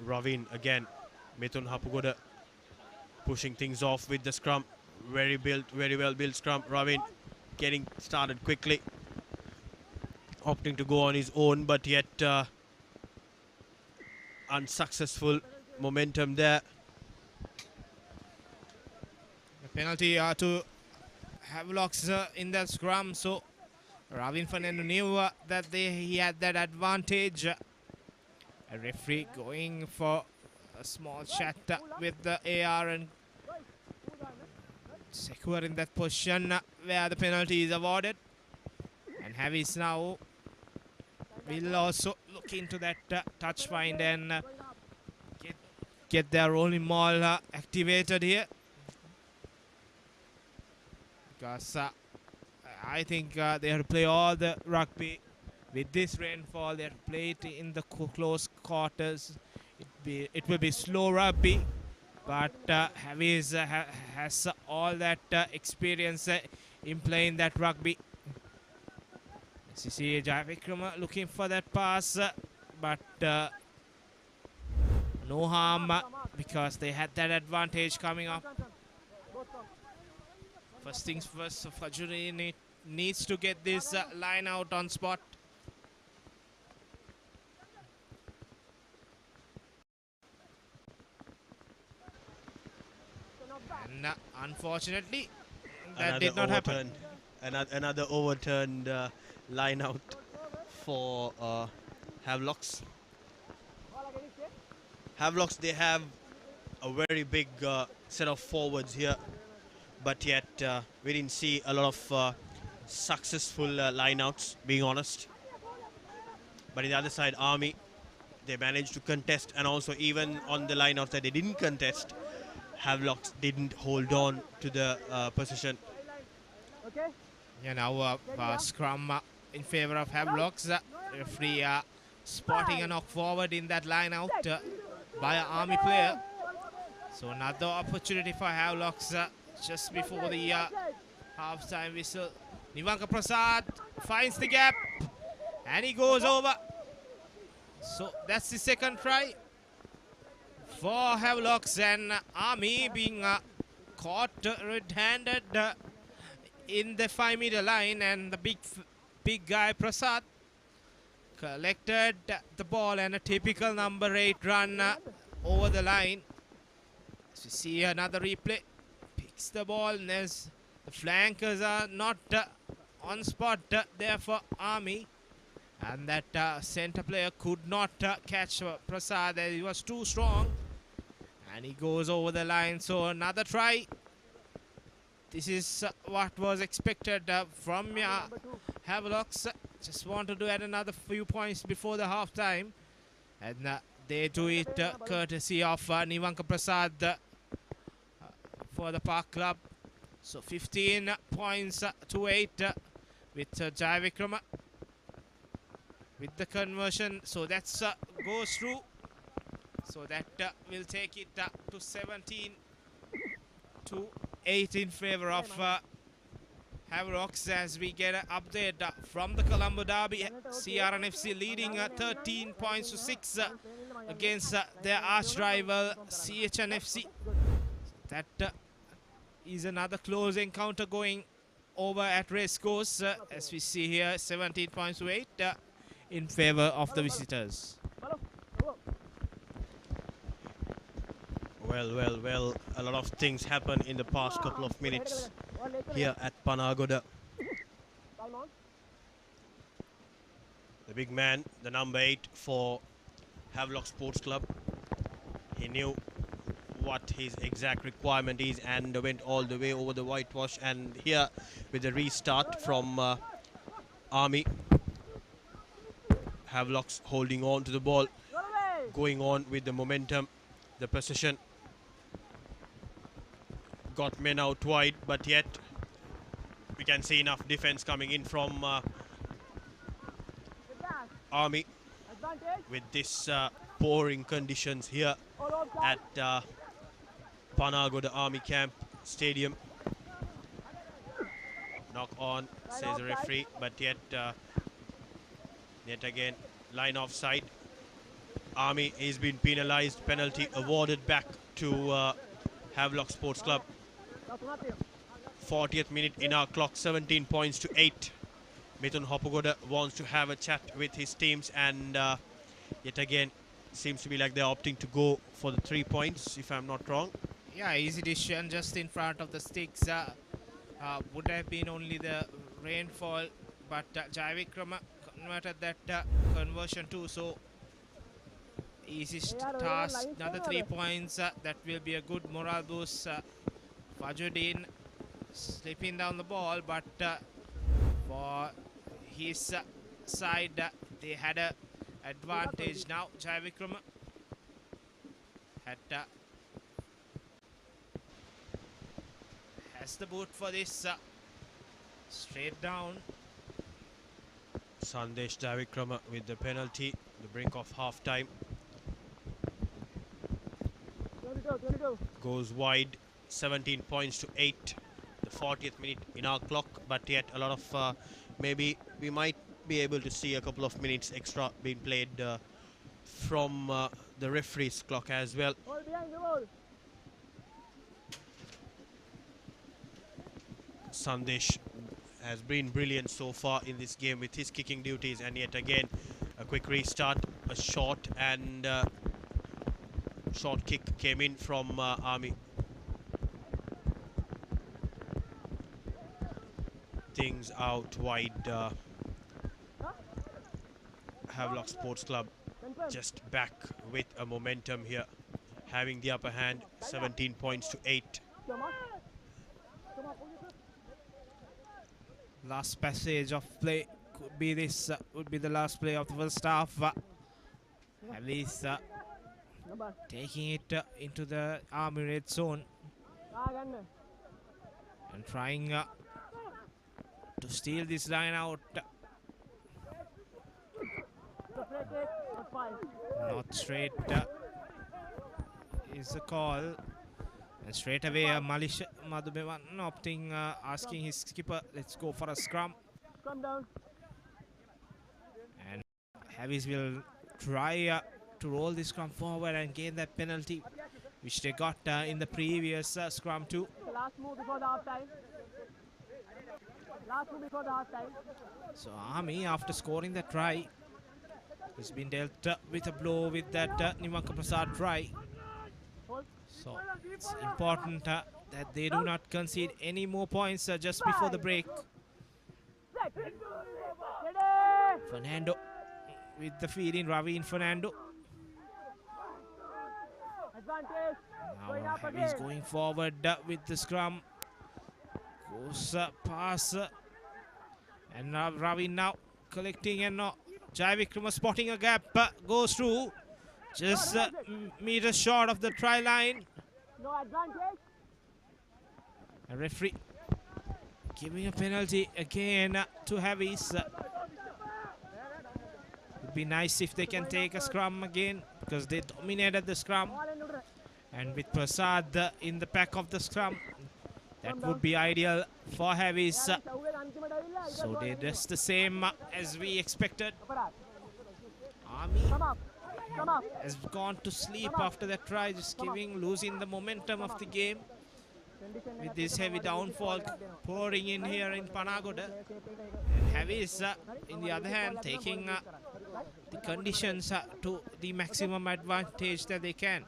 Ravin again. Mithun Hapugoda pushing things off with the scrum. Very well built scrum. Ravin getting started quickly. Opting to go on his own, but yet unsuccessful momentum there. The penalty to Havelocks in that scrum. So Ravin Fernando knew that he had that advantage. A referee going for a small chat with the AR and secure in that position where the penalty is awarded. And Havis now will also look into that touch find and get their rolling maul activated here. Because I think they have to play all the rugby. With this rainfall, they have to play it in the close quarters. It will be slow rugby. but has all that experience in playing that rugby. As you see, Jayavikrama looking for that pass, but no harm because they had that advantage coming up. First things first, Fajuri needs to get this line out on spot. And unfortunately, that did not happen. Another overturned line out for Havelocks. Havelocks, they have a very big set of forwards here, but yet we didn't see a lot of successful line outs, being honest. But on the other side, Army, they managed to contest, and also even on the line outs that they didn't contest, Havelocks didn't hold on to the position. Yeah, now scrum in favor of Havelocks. Referee spotting a knock forward in that line out by an Army player. So another opportunity for Havelocks just before the half-time whistle. Nivanka Prasad finds the gap and he goes over. So that's the second try for Havelocks, and Army being caught red-handed in the 5-meter line, and the big guy Prasad collected the ball and a typical number 8 run over the line. So you see another replay, picks the ball, and there's the flankers are not on spot there for Army, and that center player could not catch Prasad as he was too strong, and he goes over the line. So another try. This is what was expected from Havelocks. Just wanted to add another few points before the half time, and they do it courtesy of Nivanka Prasad for the Park Club. So 15 points to 8 with Jayavikrama with the conversion. So that's goes through. So that will take it to 17 to 8 in favor of Havelocks, as we get an update from the Colombo Derby. CRNFC leading 13 points to 6 against their arch rival CHNFC. That is another close encounter going over at Racecourse, as we see here, 17 points to 8 in favor of the visitors. Well, a lot of things happened in the past couple of minutes here at Panagoda. The big man, the number 8 for Havelock Sports Club, he knew what his exact requirement is and went all the way over the whitewash. And here with the restart from Army, Havelocks holding on to the ball, going on with the momentum, the precision. Got men out wide, but yet we can see enough defense coming in from Army with this pouring conditions here at Panagoda Army Camp Stadium. Knock on, says the referee, but yet again line offside. Army has been penalized, penalty awarded back to Havelock Sports Club. 40th minute in our clock, 17 points to 8. Mithun Hopogoda wants to have a chat with his teams, and yet again seems to be like they're opting to go for the 3 points, if I'm not wrong. Yeah, easy decision just in front of the sticks. Would have been only the rainfall, but Jayavikrama converted that conversion too, so easy task. Another 3 points, that will be a good morale boost. Fajuddin slipping down the ball, but for his side, they had an advantage. Now Jayavikrama has the boot for this, straight down. Sandesh Jayavikrama with the penalty, the brink of half time. goes wide. 17 points to 8. The 40th minute in our clock, but yet a lot of maybe we might be able to see a couple of minutes extra being played from the referee's clock as well. Sandesh has been brilliant so far in this game with his kicking duties, and yet again a quick restart, a shot, and short kick came in from Army. Things out wide. Havelock Sports Club just back with a momentum here, having the upper hand. 17 points to 8. Last passage of play could be this, would be the last play of the first half. Havis taking it into the Army red zone and trying to steal this line out. Not straight is the call. And straight away, Malish Madhubevan opting, asking his skipper, let's go for a scrum. And Havis will try to roll this scrum forward and gain that penalty, which they got in the previous scrum too. Last move before the half time. Last move before the half time. So Army, after scoring that try, has been dealt with a blow with that Nivanka Prasad try. So it's important that they do not concede any more points just before the break. Fernando with the feed in, Ravi in Fernando. Now he's going forward with the scrum. Goes pass. And now Ravi now collecting, and now Jai Vikrama spotting a gap. Goes through. Just meters short of the try line. No advantage. A referee giving a penalty again to Havis. Would be nice if they can take a scrum again, because they dominated the scrum. And with Prasad in the pack of the scrum, that would be ideal for Havis. So they just the same as we expected. Army has gone to sleep after that try, just losing the momentum of the game with this heavy downfall pouring in here in Panagoda. And Havis, in the other hand, taking the conditions to the maximum advantage that they can.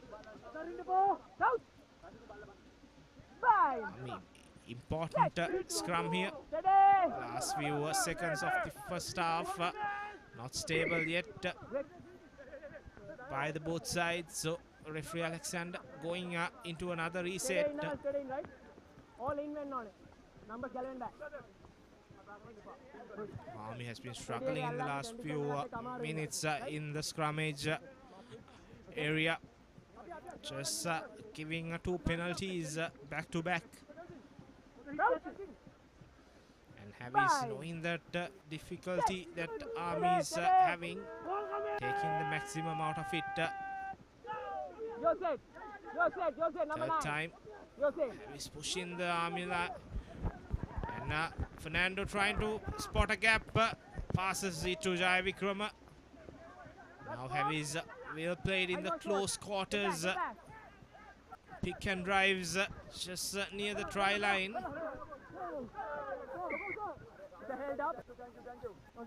I mean, important scrum here. Last few seconds of the first half, not stable yet by the both sides. So referee Alexander going into another reset. Army has been struggling in the last few minutes in the scrummage area, just giving 2 penalties back to back. And Havis, knowing that difficulty that Army is having, taking the maximum out of it. Third time, Havis pushing the Army line. And Fernando trying to spot a gap, passes it to Jai Vikrama. Now Havis well played in the close quarters. Pick and drives just near the try line.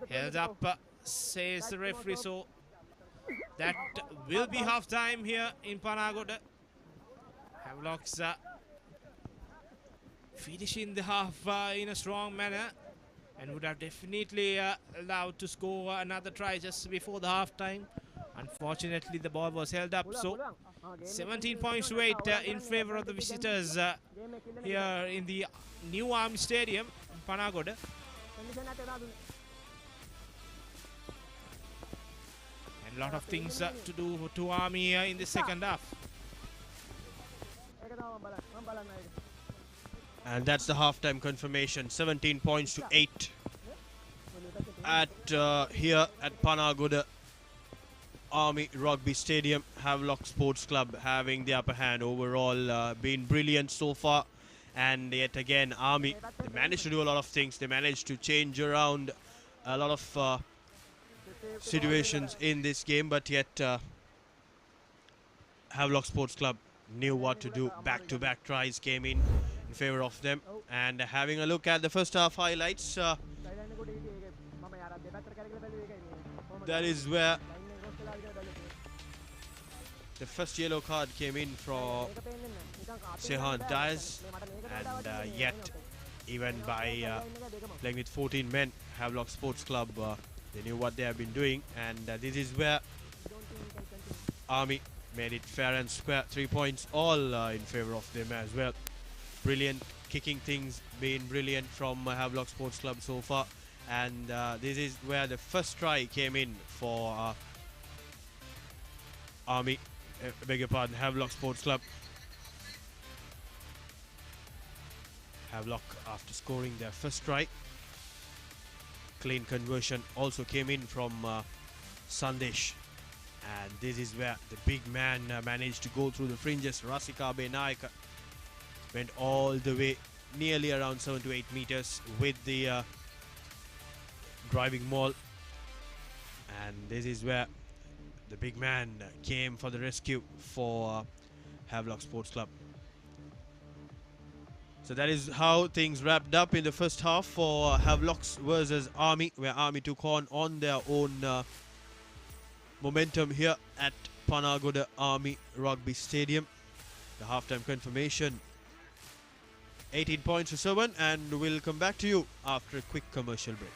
Held up, says the referee. So that will be half time here in Panagoda. Havelock's finishing the half in a strong manner, and would have definitely allowed to score another try just before the half time. Unfortunately, the ball was held up. So 17 points to 8 in favor of the visitors here in the new Army Stadium in Panagoda. And a lot of things to do to Army in the second half. And that's the halftime confirmation. 17 points to 8 at here at Panagoda. Army Rugby Stadium. Havelock Sports Club having the upper hand overall, been brilliant so far. And yet again, Army, they managed to do a lot of things. They managed to change around a lot of situations in this game, but yet Havelock Sports Club knew what to do. Back-to-back tries came in favor of them. And having a look at the first half highlights, that is where the first yellow card came in for Sehan Diaz, and yet even by playing with 14 men, Havelock Sports Club, they knew what they have been doing, and this is where Army made it fair and square. 3 points all in favor of them as well. Brilliant kicking things, been brilliant from Havelock Sports Club so far, and this is where the first try came in for Army, beg your pardon, Havelock Sports Club. Havelock, after scoring their first try, clean conversion also came in from Sandesh, and this is where the big man managed to go through the fringes. Rasikabe Naik went all the way nearly around 7 to 8 meters with the driving maul, and this is where the big man came for the rescue for Havelock Sports Club. So that is how things wrapped up in the first half for Havelocks versus Army, where Army took on their own momentum here at Panagoda Army Rugby Stadium. The halftime confirmation, 18 points to 7, and we'll come back to you after a quick commercial break.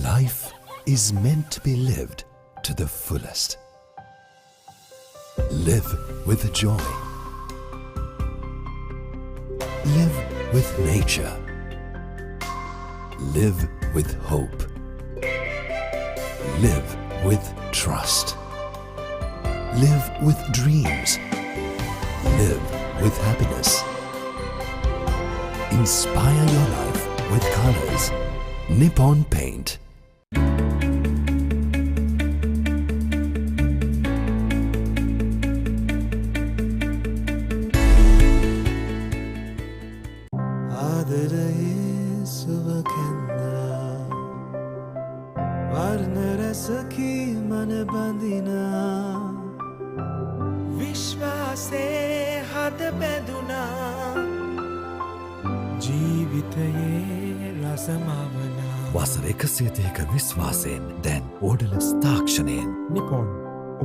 Life is meant to be lived to the fullest. Live with joy. Live with nature. Live with hope. Live with trust. Live with dreams. Live with happiness. Inspire your life with colors. Nippon Paint. වසර 130ක විශ්වාසයෙන් දැන් ඕඩලස් තාක්ෂණයෙන් Nippon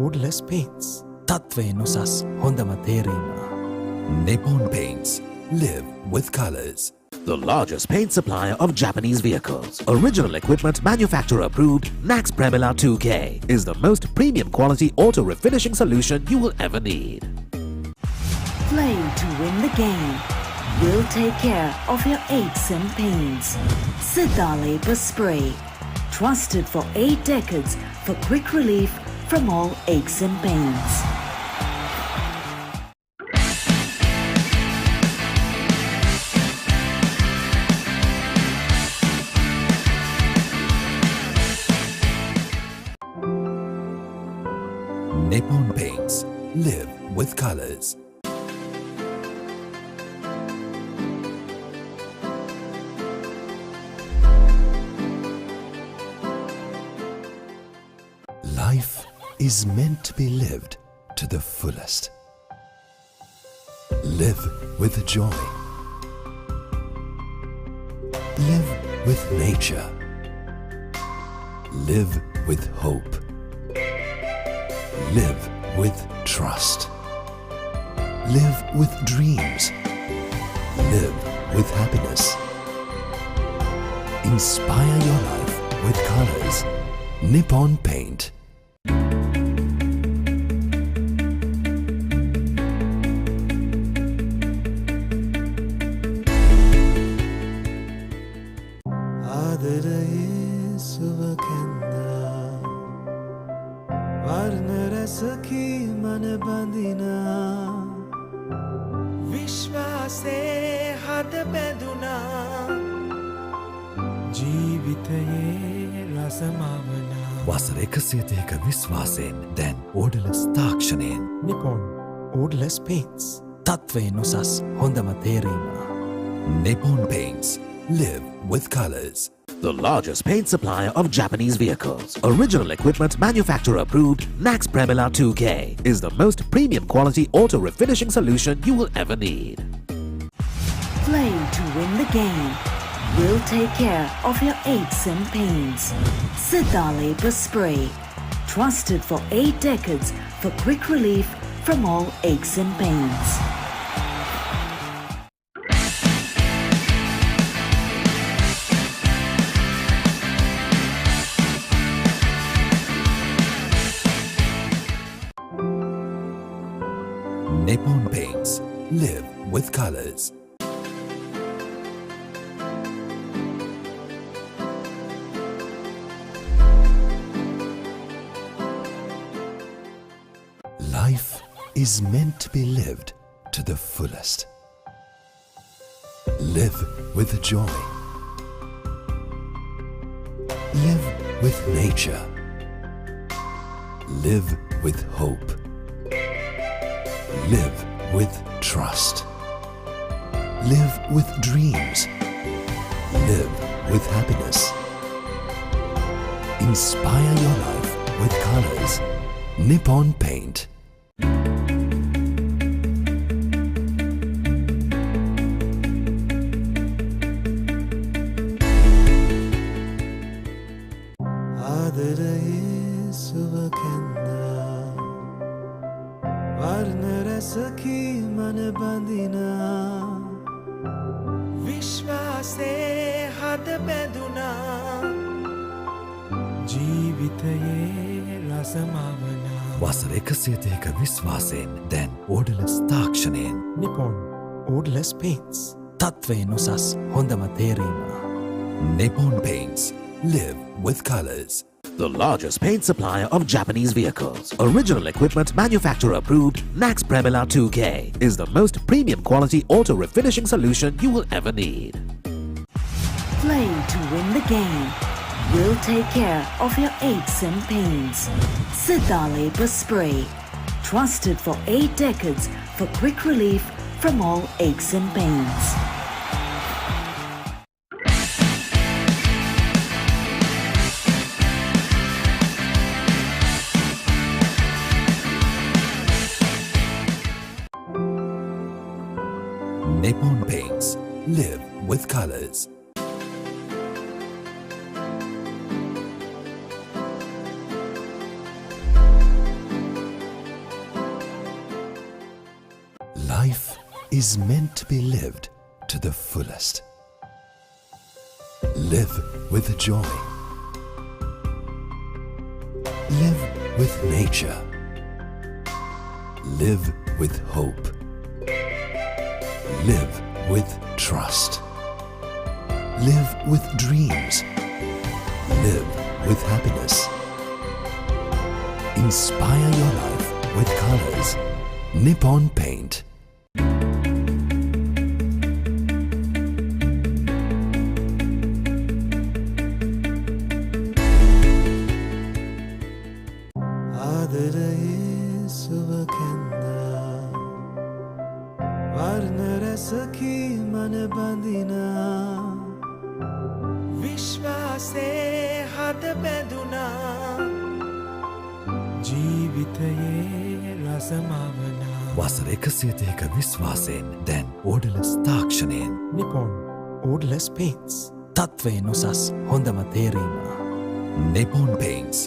Odorless Paints තත්වයෙන් උසස් හොඳම තේරීම. Nippon Paints. Live with colors. The largest paint supplier of Japanese vehicles, original equipment manufacturer approved, Nax Premila 2K is the most premium quality auto refinishing solution you will ever need. Play to win the game. We'll take care of your aches and pains. Sidale Spray. Trusted for 8 decades for quick relief from all aches and pains. Nippon Paints. Live with colors. Life is meant to be lived to the fullest. Live with joy. Live with nature. Live with hope. Live with trust. Live with dreams. Live with happiness. Inspire your life with colors. Nippon Paint. ආදරයේ සුවකැන්දා වර්ණ රසකි මන බඳිනා විශ්වාසේ හද බැඳුනා ජීවිතයේ රසමවනා වසර 130ක විශ්වාසයෙන් දැන් ඕඩලස් තාක්ෂණයෙන් Nippon Odorless Paints තත්වයෙන් උසස් හොඳම තේරීම. Nippon Paints. Live with colors. The largest paint supplier of Japanese vehicles, original equipment manufacturer approved, Nax Premila 2K is the most premium quality auto refinishing solution you will ever need. Play to win the game. We'll take care of your aches and pains. Sidale Spray. Trusted for 8 decades for quick relief from all aches and pains. Nippon Paints. Live with colors. Life is meant to be lived to the fullest. Live with joy. Live with nature. Live with hope. Live with trust. Live with dreams. Live with happiness. Inspire your life with colors. Nippon Paint. ආදරයේ සුවකැන්දා වර්ණ රසකි මන බඳිනා විශ්වාසේ හද බැඳුනා ජීවිතයේ රසමවනා වසර 130ක විශ්වාසයෙන් දැන් ඕඩලස් තාක්ෂණයෙන් Nippon Odorless Paints තත්වයෙන් උසස් හොඳම තේරීම. Nippon Paints. Live with colors. The largest paint supplier of Japanese vehicles, original equipment manufacturer approved, Nax Premila 2K is the most premium quality auto refinishing solution you will ever need. Play to win the game. We'll take care of your aches and pains. Sidale Spray. Trusted for 8 decades for quick relief from all aches and pains. Nippon Paints. Live with colors. Life is meant to be lived to the fullest. Live with joy. Live with nature. Live with hope. Live with trust. Live with dreams. Live with happiness. Inspire your life with colors. Nippon Paint. ආදරයේ සුවකැන්දා වර්ණ රසකි මන බඳිනා විශ්වාසේ හද බැඳුනා ජීවිතයේ රසමවනා වසර 130ක විශ්වාසයෙන් දැන් ඕඩලස් තාක්ෂණයෙන් Nippon Odorless Paints තත්වයෙන් උසස් හොඳම තේරීම. Nippon Paints.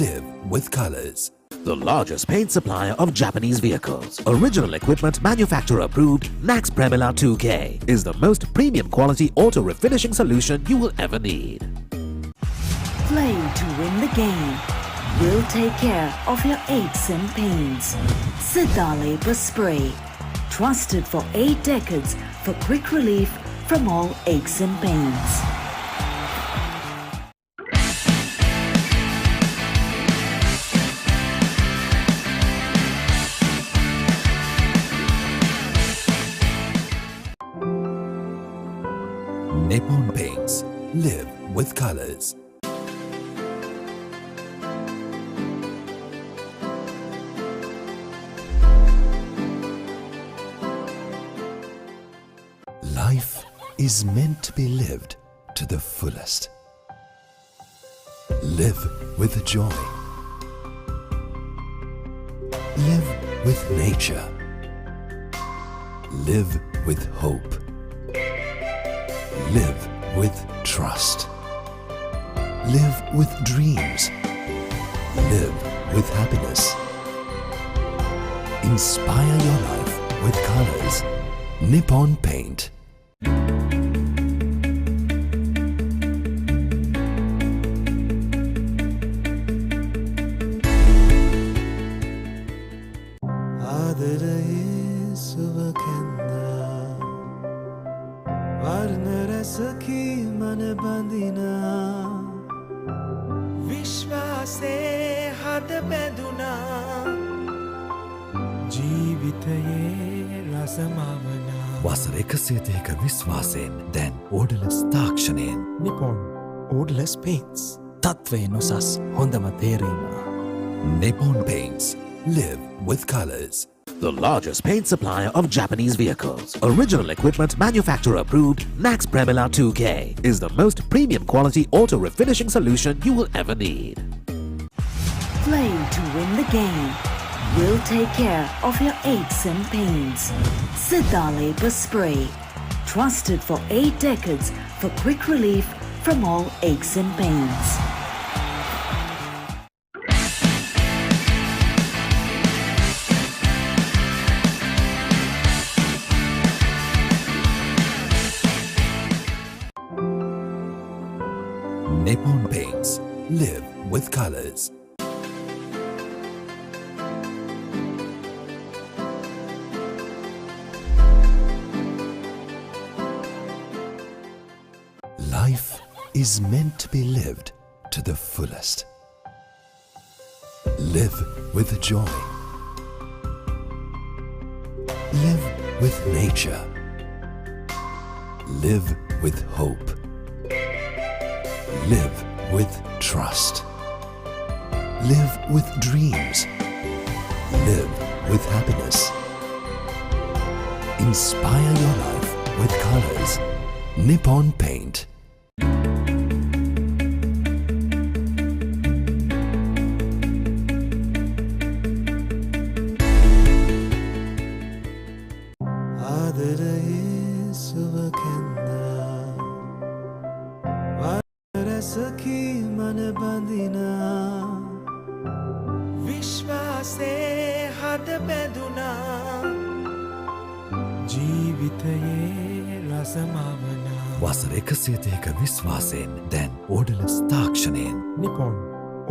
Live with colors. The largest paint supplier of Japanese vehicles, original equipment manufacturer approved, Nax Premila 2K is the most premium quality auto refinishing solution you will ever need. Play to win the game. We'll take care of your aches and pains. Sidale Spray. Trusted for 8 decades for quick relief from all aches and pains. live with colors. Life is meant to be lived to the fullest. Live with joy. Live with nature. Live with hope. Live with trust. Live with dreams. Live with happiness. Inspire your life with colors. Nippon Paint. ආදරයේ සුවකෙන්දා වර්ණ රසකී මන බඳිනා විශ්වාසේ හද බැඳුනා ජීවිතයේ රසමවනා වසර 102ක විශ්වාසයෙන් දැන් ඕඩලස් තාක්ෂණයෙන් Nippon Odorless Paints. තත්වයෙන් උසස් හොඳම තේරීම. Nippon Paints. Live with colors. The largest paint supplier of Japanese vehicles, original equipment manufacturer approved, Nax Premila 2K is the most premium quality auto refinishing solution you will ever need. Playing to win the game. We'll take care of your aches and pains. Sidale Spray. Trusted for 8 decades for quick relief from all aches and pains. Nippon Paints. Live with colors. Life is meant to be lived to the fullest. Live with joy. Live with nature. Live with hope. Live with trust. Live with dreams. Live with happiness. Inspire your life with colors. Nippon Paint. ආදරයේ සුවකෙන්දා වර්ණ රසකී මන බඳිනා විශ්වාසේ හද බැඳුනා ජීවිතයේ රසමවනා වසර 102ක විශ්වාසයෙන් දැන් ඕඩලස් තාක්ෂණයෙන් Nippon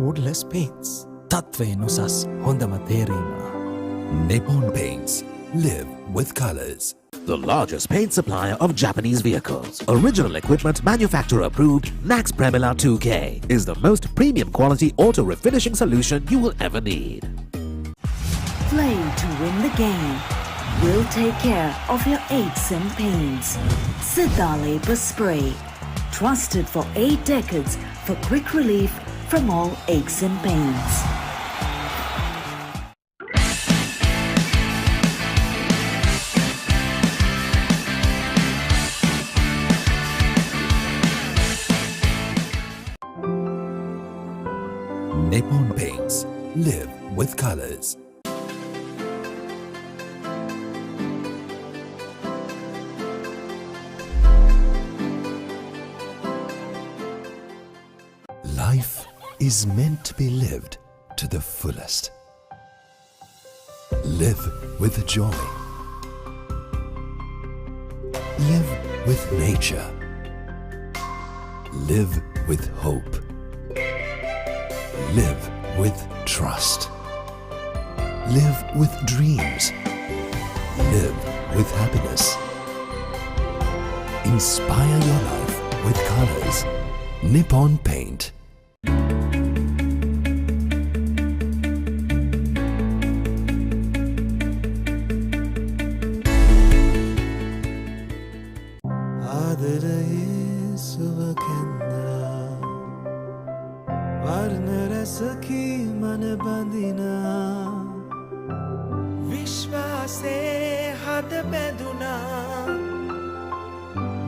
Odorless Paints. තත්වයෙන් උසස් හොඳම තේරීම. Nippon Paints. Live with colors. The largest paint supplier of Japanese vehicles, original equipment manufacturer approved, Nax Premila 2K is the most premium quality auto refinishing solution you will ever need. Playing to win the game. We'll take care of your aches and pains. Sidale Spray. Trusted for 8 decades for quick relief from all aches and pains. Nippon Paints. Live with colors. Life is meant to be lived to the fullest. Live with joy. Live with nature. Live with hope. Live with trust. Live with dreams. Live with happiness. Inspire your life with colors. Nippon Paint. ආදරයේ සුවකෙන්දා වර්ණ රසකි මන බඳිනා විශ්වාසේ හද බැඳුනා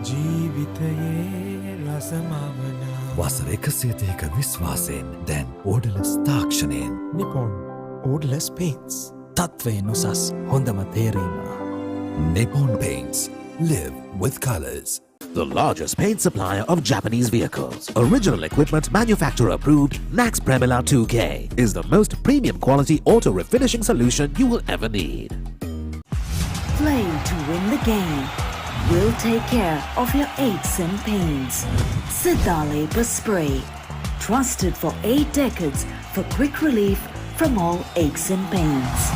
ජීවිතයේ රසමවනා වසර 102ක විශ්වාසයෙන් දැන් ඕඩලස් තාක්ෂණයෙන් Nippon Odorless Paints. තත්වයෙන් උසස් හොඳම තේරීම. Nippon Paints. Live with colors. The largest paint supplier of Japanese vehicles, original equipment manufacturer approved, Nax Premila 2K is the most premium quality auto refinishing solution you will ever need. Play to win the game. We'll take care of your aches and pains. Sidale Spray. Trusted for 8 decades for quick relief from all aches and pains.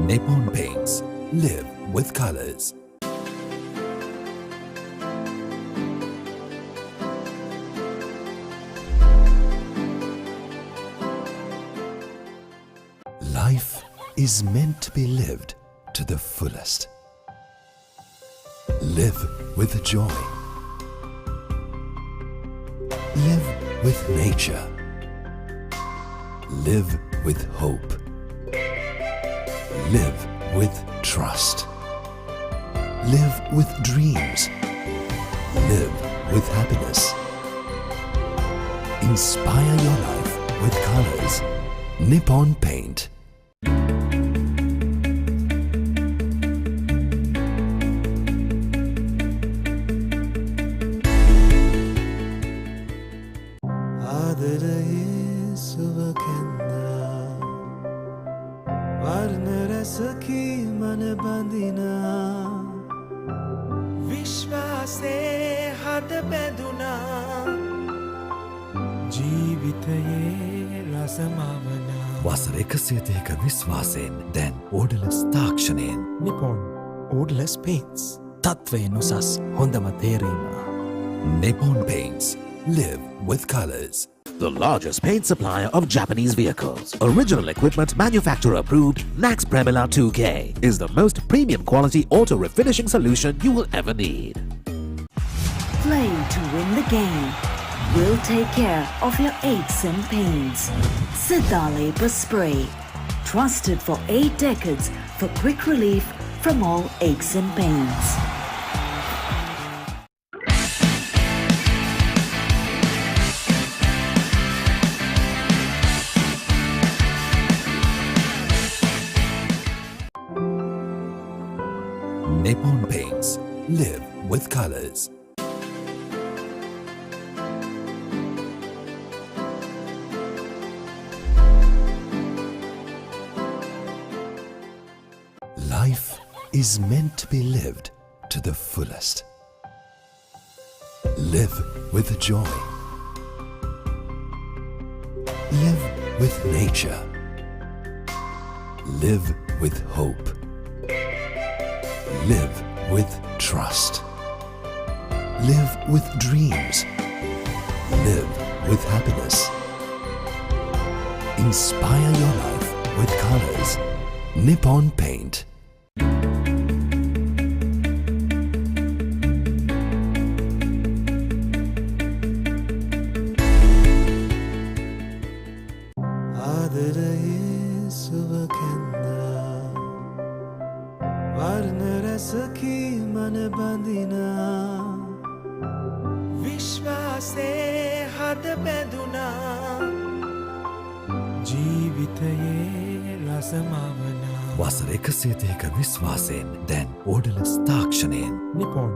Nippon Paints. Live with colors. Life is meant to be lived to the fullest. Live with joy. Live with nature. Live with hope. Live with trust. Live with dreams. Live with happiness. Inspire your life with colors. Nippon Paint. ආදරයේ සුවකෙන්දා වර්ණ රසකි මන බඳිනා විශ්වාසේ හද බැඳුනා ජීවිතයේ රසමවනා වසර 102ක විශ්වාසයෙන් දැන් ඕඩලස් තාක්ෂණයෙන් Nippon Odorless Paints. තත්වයෙන් උසස් හොඳම තේරීම. Nippon Paints. Live with colors. The largest paint supplier of Japanese vehicles, original equipment manufacturer approved, Nax Premila 2K is the most premium quality auto refinishing solution you will ever need. Play to win the game. We'll take care of your aches and pains. Sidale Spray. Trusted for 8 decades for quick relief from all aches and pains. Nippon Paints. Live with colors. Life is meant to be lived to the fullest. Live with joy. Live with nature. Live with hope. Live with trust. Live with dreams. Live with happiness. Inspire your life with colors. Nippon Paint. ආදරයේ සුවකෙන්දා වර්ණ රසකි මන බඳිනා විශ්වාසේ හද බැඳුනා ජීවිතයේ රසමවනා වසර 102ක විශ්වාසයෙන් දැන් ඕඩලස් තාක්ෂණයෙන් Nippon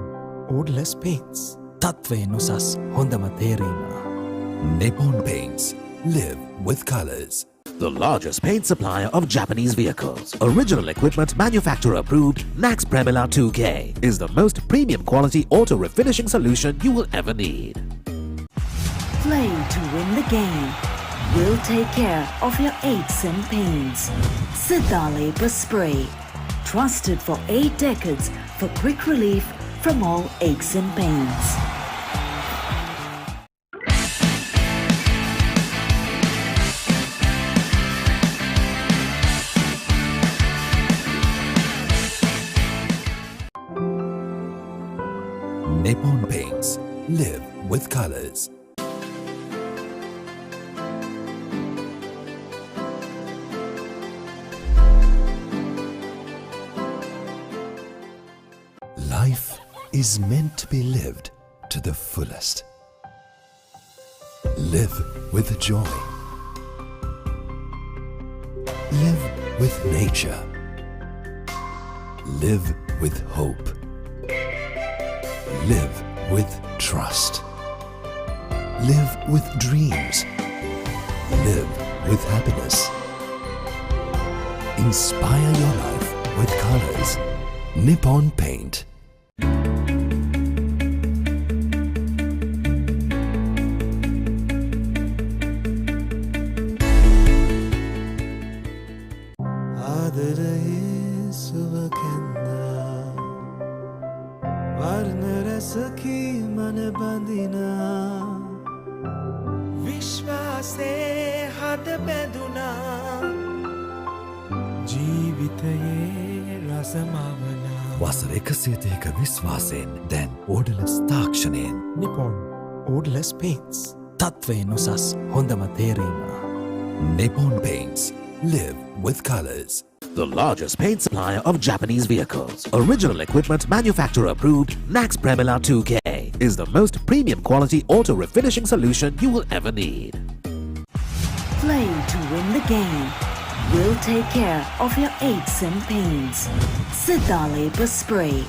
Odorless Paints. තත්වයෙන් උසස් හොඳම තේරීම. Nippon Paints. Live with colors. The largest paint supplier of Japanese vehicles, original equipment manufacturer approved, Nax Premila 2K is the most premium quality auto refinishing solution you will ever need. Play to win the game. We'll take care of your aches and pains. Sidale Spray. Trusted for 8 decades for quick relief from all aches and pains. Nippon Paints. Live with colors. Life is meant to be lived to the fullest. Live with joy. Live with nature. Live with hope. Live with trust. Live with dreams. Live with happiness. Inspire your life with colors. Nippon Paint. ආදරයේ සුවකෙන්නා වර්ණ රසකී මන බඳිනා විශ්වාසේ හද බැඳුනා ජීවිතයේ රසමවනා වසර 102ක විශ්වාසයෙන් දැන් ඕඩලස් තාක්ෂණයෙන් Nippon Odorless Paints. තත්වයෙන් උසස් හොඳම තේරීම. Nippon Paints. Live with colors. The largest paint supplier of Japanese vehicles, original equipment manufacturer approved, Nax Premila 2K is the most premium quality auto refinishing solution you will ever need. Playing to win the game. We'll take care of your aches and pains. Sidale Spray.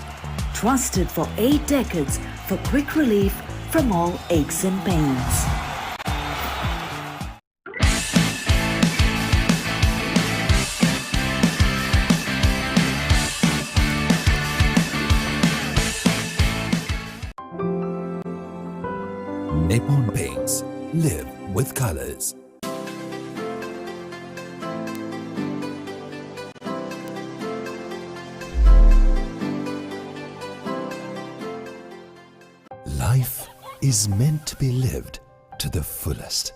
Trusted for 8 decades for quick relief from all aches and pains. Nippon Paints. Live with colors. Life is meant to be lived to the fullest.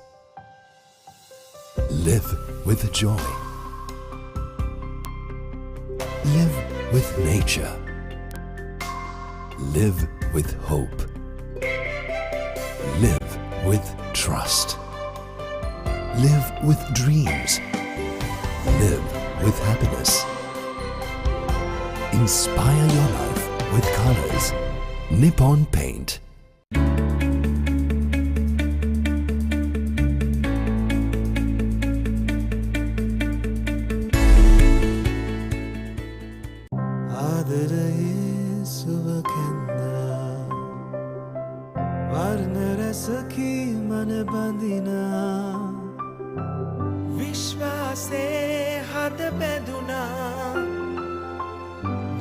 Live with joy. Live with nature. Live with hope. Live with trust. Live with dreams. Live with happiness. Inspire your life with colors. Nippon Paint. ආදරයේ සුවකෙන්නා වර්ණ රසකී මන බඳිනා විශ්වාසේ හද බැඳුනා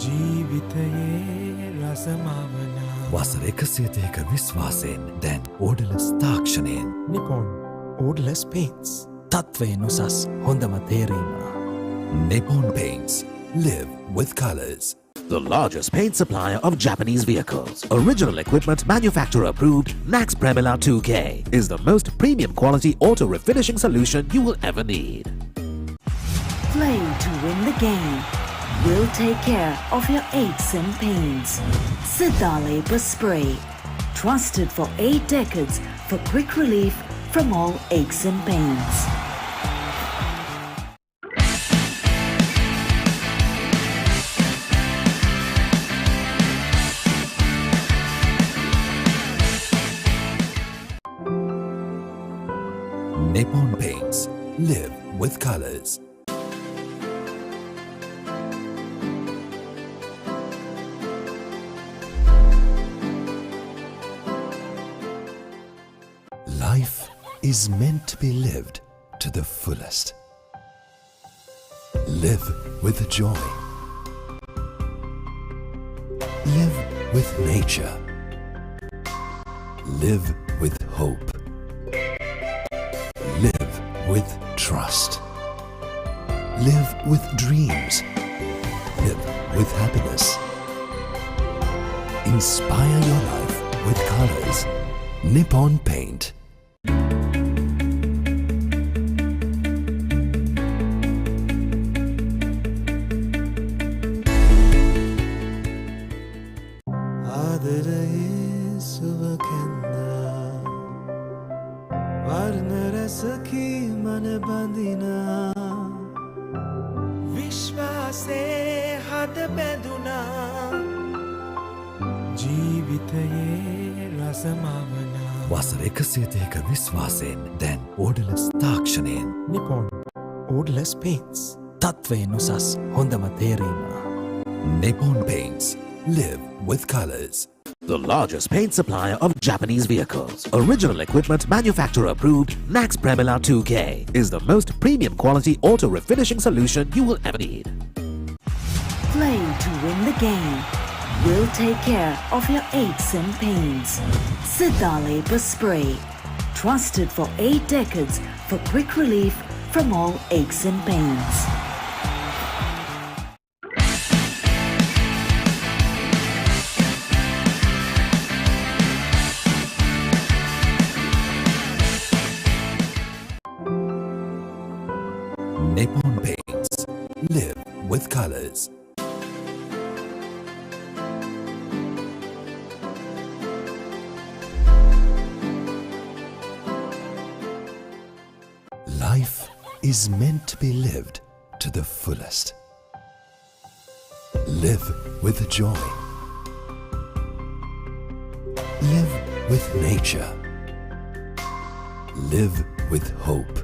ජීවිතයේ රසමවනා වසර 102ක විශ්වාසයෙන් දැන් ඕඩලස් තාක්ෂණයෙන් Nippon Odorless Paints. තත්වයෙන් උසස් හොඳම තේරීම. Nippon Paints. Live with colors. The largest paint supplier of Japanese vehicles, original equipment manufacturer approved, Nax Premila 2K is the most premium quality auto refinishing solution you will ever need. Playing to win the game. We'll take care of your aches and pains. Sidale Spray. Trusted for 8 decades for quick relief from all aches and pains. Nippon Paints. Live with colors. Life is meant to be lived to the fullest. Live with joy. Live with nature. Live with hope. Live with trust. Live with dreams. Live with happiness. Inspire your life with colors. Nippon Paint. ආදරයේ මන බඳිනා විශ්වාසේ හද බැඳුනා ජීවිතයේ රසමවනා වසර 102ක විශ්වාසයෙන් දැන් ඕඩලස් තාක්ෂණයෙන් Nippon Odorless Paints තත්වයෙන් උසස් හොඳම තේරීම Nippon Paints. Live with colors. The largest paint supplier of Japanese vehicles. Original equipment manufacturer approved. Nax Premila 2K is the most premium quality auto refinishing solution you will ever need. Play to win the game. We'll take care of your aches and pains. Sidale Spray. Trusted for 8 decades for quick relief from all aches and pains. Nippon Paints. Live with colors. Life is meant to be lived to the fullest. Live with joy. Live with nature. Live with hope.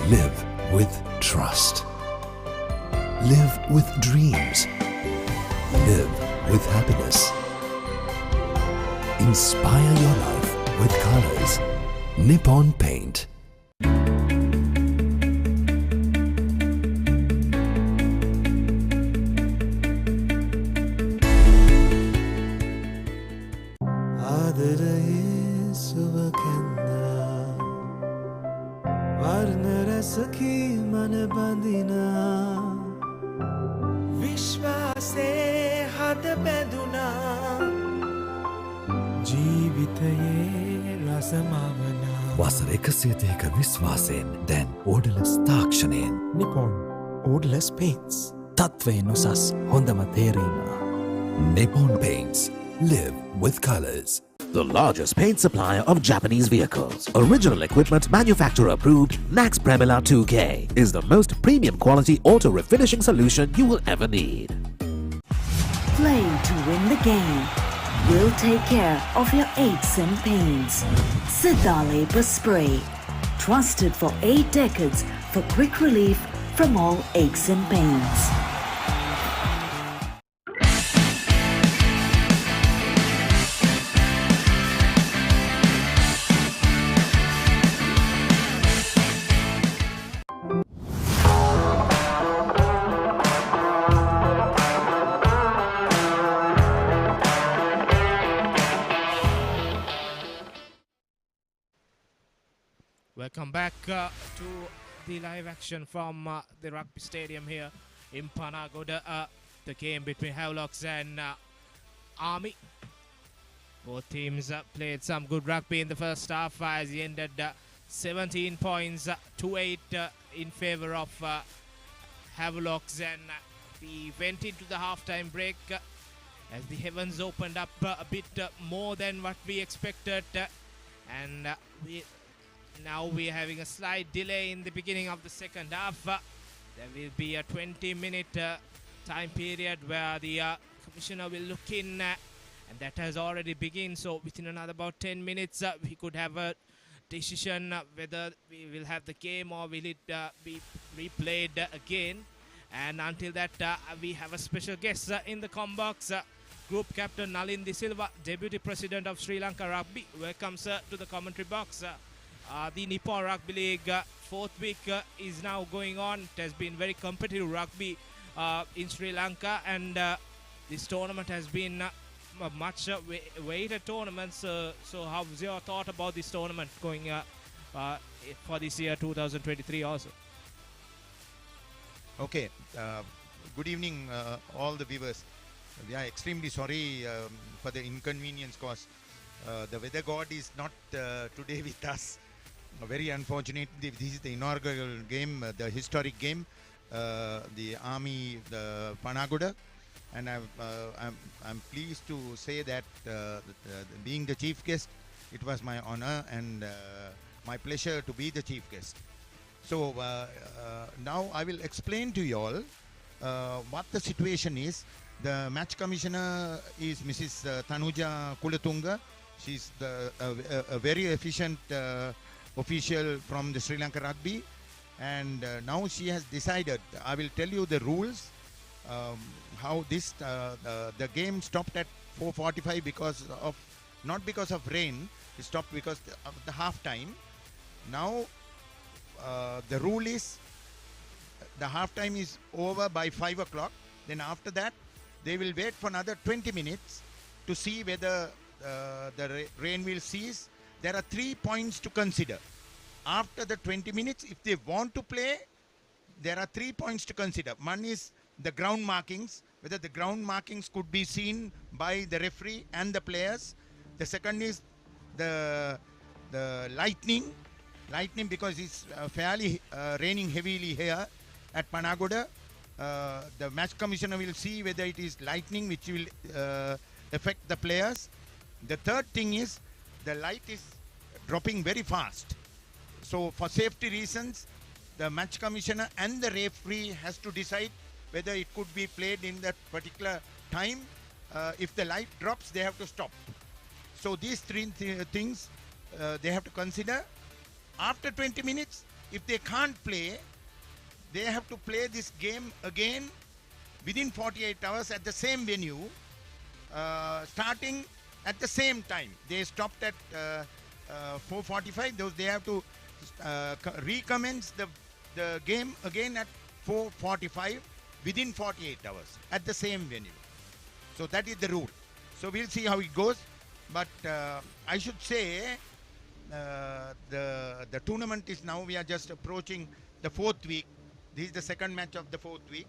Live with trust. Live with dreams. Live with happiness. Inspire your life with colors. Nippon Paint. ආදරයේ සුවකෙන්දා වර්ණ රසකී මන බඳිනා විශ්වාසේ හද බැඳුනා ජීවිතයේ රසමවනා වසර 102ක විශ්වාසයෙන් දැන් ඕඩලස් තාක්ෂණයෙන් Nippon Odorless Paints තත්වයෙන් උසස් හොඳම තේරීම Nippon Paints. Live with colors. The largest paint supplier of Japanese vehicles. Original equipment manufacturer approved. Nax Premila 2K is the most premium quality auto refinishing solution you will ever need. Play to win the game. We'll take care of your aches and pains. Sidale Spray. Trusted for 8 decades for quick relief from all aches and pains. Welcome back to the live action from the rugby stadium here in Panagoda. The game between Havelocks and Army. Both teams played some good rugby in the first half as he ended 17 points to 8 in favor of Havelocks, and we went into the halftime break as the heavens opened up a bit more than what we expected, and now we're having a slight delay in the beginning of the second half. There will be a 20-minute time period where the commissioner will look in, and that has already begun. So within another about 10 minutes, we could have a decision whether we will have the game or will it be replayed again. And until that, we have a special guest in the combox, Group Captain Nalin De Silva, Deputy President of Sri Lanka Rugby. Welcome, sir, to the commentary box. The Nippon Rugby League fourth week is now going on. It has been very competitive rugby in Sri Lanka, and this tournament has been a much weighted tournament. So how's your thought about this tournament going for this year 2023 also? Okay, good evening all the viewers. We are extremely sorry for the inconvenience caused. The weather god is not today with us. Very unfortunate. This is the inaugural game, the historic game, the Army, the Panagoda, and I'm pleased to say that being the chief guest, it was my honor, and my pleasure to be the chief guest. So now I will explain to you all what the situation is. The match commissioner is Mrs. Tanuja Kulatunga. She's a very efficient official from the Sri Lanka Rugby, and now she has decided. I will tell you the rules. How this the game stopped at 4:45 because of not because of rain. It stopped because of the half time. Now the rule is the half time is over by 5 o'clock. Then after that, they will wait for another 20 minutes to see whether the rain will cease. There are 3 points to consider. After the 20 minutes, if they want to play, there are 3 points to consider. One is the ground markings, whether the ground markings could be seen by the referee and the players. The second is the lightning because it's fairly raining heavily here at Panagoda. The match commissioner will see whether it is lightning which will affect the players. The third thing is the light is dropping very fast. So for safety reasons, the match commissioner and the referee has to decide whether it could be played in that particular time. If the light drops, they have to stop. So these three things they have to consider. After 20 minutes, if they can't play, they have to play this game again within 48 hours at the same venue, starting at the same time. They stopped at 4:45. They have to recommence the game again at 4:45 within 48 hours at the same venue. So that is the rule. So we'll see how it goes. But I should say the tournament is now, we are just approaching the 4th week. This is the second match of the 4th week,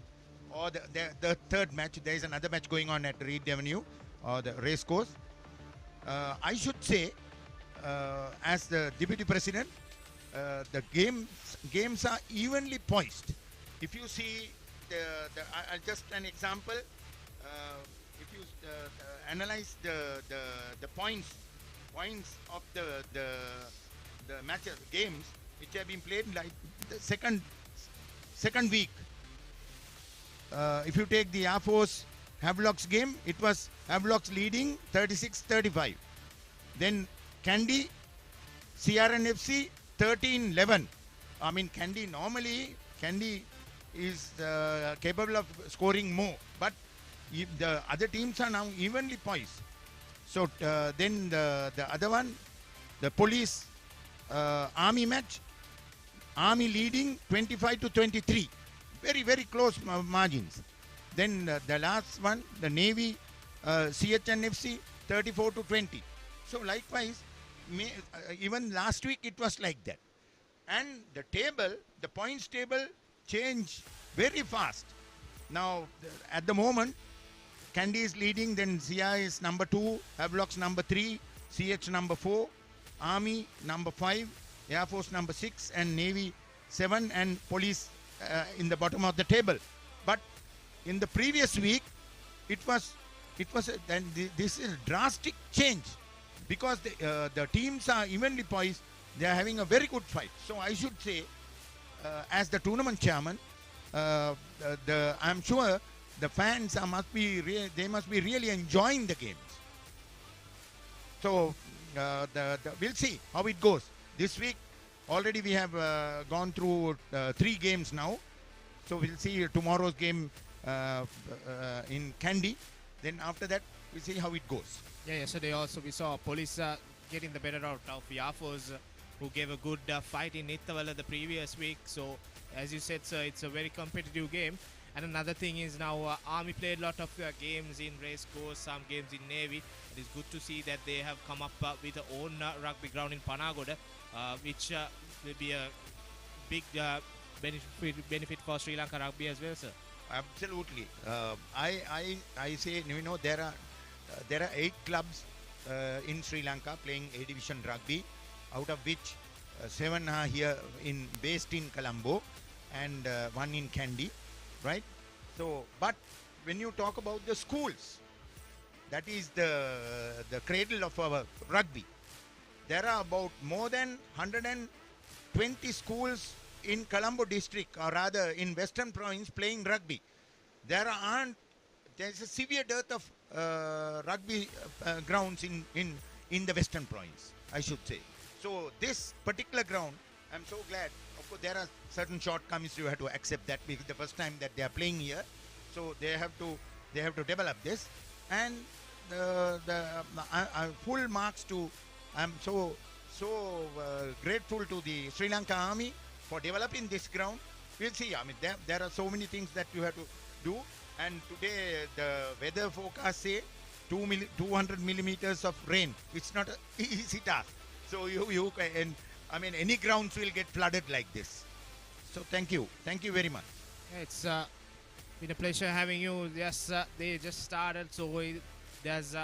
or the third match. There is another match going on at Reed Avenue or the race course. I should say, as the deputy president, the games are evenly poised. If you see I'll just an example. If you analyze the points of the matches games which have been played, like the second week. If you take the Air Force Havelock's game, it was Havelock's leading 36-35. Then Kandy CRNFC 13-11. I mean, Kandy is capable of scoring more, but the other teams are now evenly poised. So then the other one, the Police Army match, Army leading 25-23, very, very close margins. Then the last one, the Navy CHNFC 34-20. So likewise, even last week it was like that. And the points table changed very fast. Now at the moment, Kandy is leading, then CI is number 2, Havelock's number 3, CH number 4, Army number 5, Air Force number 6, and Navy 7, and Police in the bottom of the table. But in the previous week, this is a drastic change because the teams are evenly poised. They are having a very good fight. So I should say, as the tournament chairman, I'm sure the fans must be really enjoying the games. So we'll see how it goes. This week already we have gone through 3 games now. So we'll see tomorrow's game in Kandy. Then after that we'll see how it goes. Yeah, yesterday also we saw Police getting the better out of Air Force, who gave a good fight in Nittawala the previous week. So as you said, sir, it's a very competitive game. And another thing is now Army played a lot of games in race course, some games in Navy. It is good to see that they have come up with their own rugby ground in Panagoda, which will be a big benefit for Sri Lanka Rugby as well, sir. Absolutely. I say, there are 8 clubs in Sri Lanka playing A Division rugby, out of which 7 are here based in Colombo and 1 in Kandy, right? So, but when you talk about the schools, that is the cradle of our rugby. there are about more than 120 schools in Colombo district, or rather in Western Province, playing rugby. There's a severe dearth of rugby grounds in the Western Province, I should say. So this particular ground, I'm so glad. Of course, there are certain shortcomings. You have to accept that because the first time that they are playing here, so they have to develop this. And full marks to. I'm so grateful to the Sri Lanka Army for developing this ground. We'll see. I mean, there are so many things that you have to do. And today the weather forecast say 200 millimeters of rain. It's not an easy task. So you can, I mean, any grounds will get flooded like this. So thank you very much. It's been a pleasure having you. Yes, they just started, so there's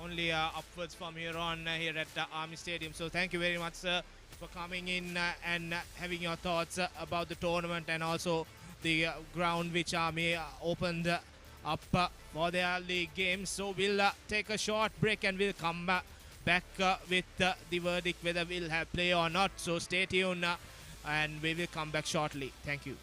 only upwards from here on here at Army Stadium. So thank you very much, sir, for coming in and having your thoughts about the tournament and also the ground which Army opened up for their league games. So we'll take a short break and we'll come back with the verdict whether we'll have play or not. So stay tuned and we will come back shortly. Thank you.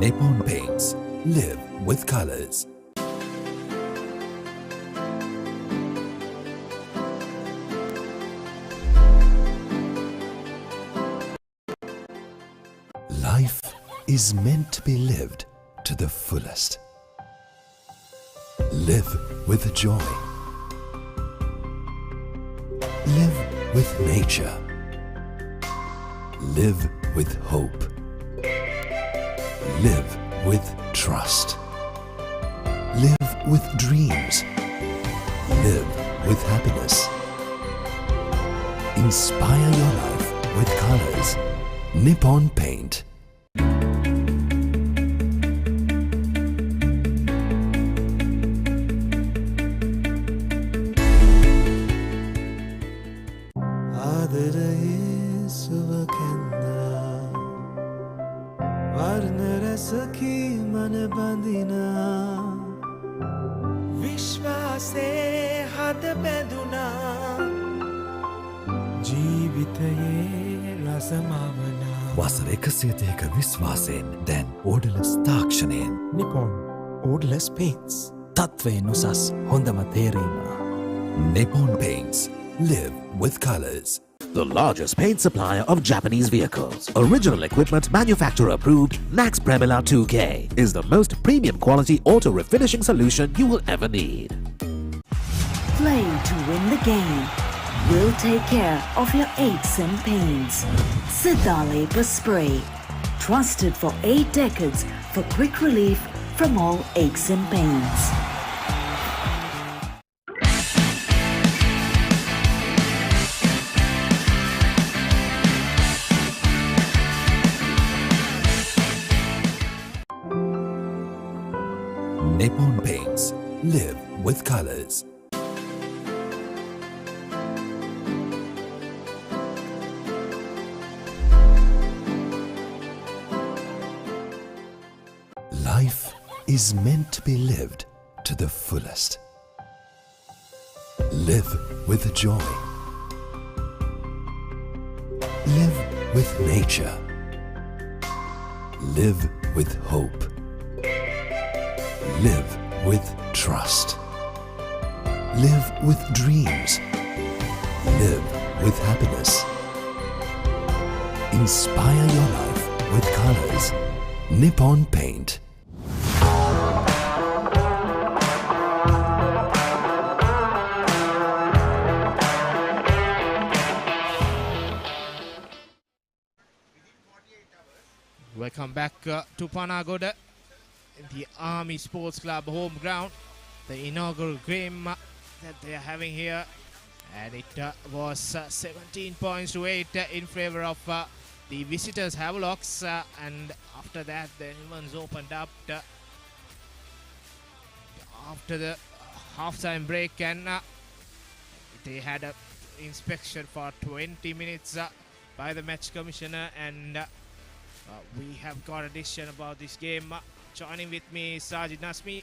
Nippon Paints. Live with colors. Life is meant to be lived to the fullest. Live with joy. Live with nature. Live with hope. Live with trust. Live with dreams. Live with happiness. Inspire your life with colors. Nippon Paint. වසර 130ක විශ්වාසයෙන් දැන් ඕඩලස් තාක්ෂණයෙන් Nippon Odorless Paints තත්වයෙන් උසස් හොඳම තේරීම. Nippon Paints. Live with colors. The largest paint supplier of Japanese vehicles, original equipment manufacturer approved, Nax Premila 2K is the most premium quality auto refinishing solution you will ever need. Play to win the game. We'll take care of your aches and pains. Sidale Spray. Trusted for 8 decades for quick relief from all aches and pains. Nippon Paints. Live with colors. Life is meant to be lived to the fullest. Live with joy. Live with nature. Live with hope. Live with trust. Live with dreams. Live with happiness. Inspire your life with colors. Nippon Paint. Welcome back to Panagoda, the Army Sports Club home ground, the inaugural game that they are having here, and it was 17 points to 8 in favor of the visitors Havelocks, and after that the Nippons opened up after the halftime break, and they had an inspection for 20 minutes by the match commissioner, and we have got a decision about this game. Joining with me is Sajid Nasmi.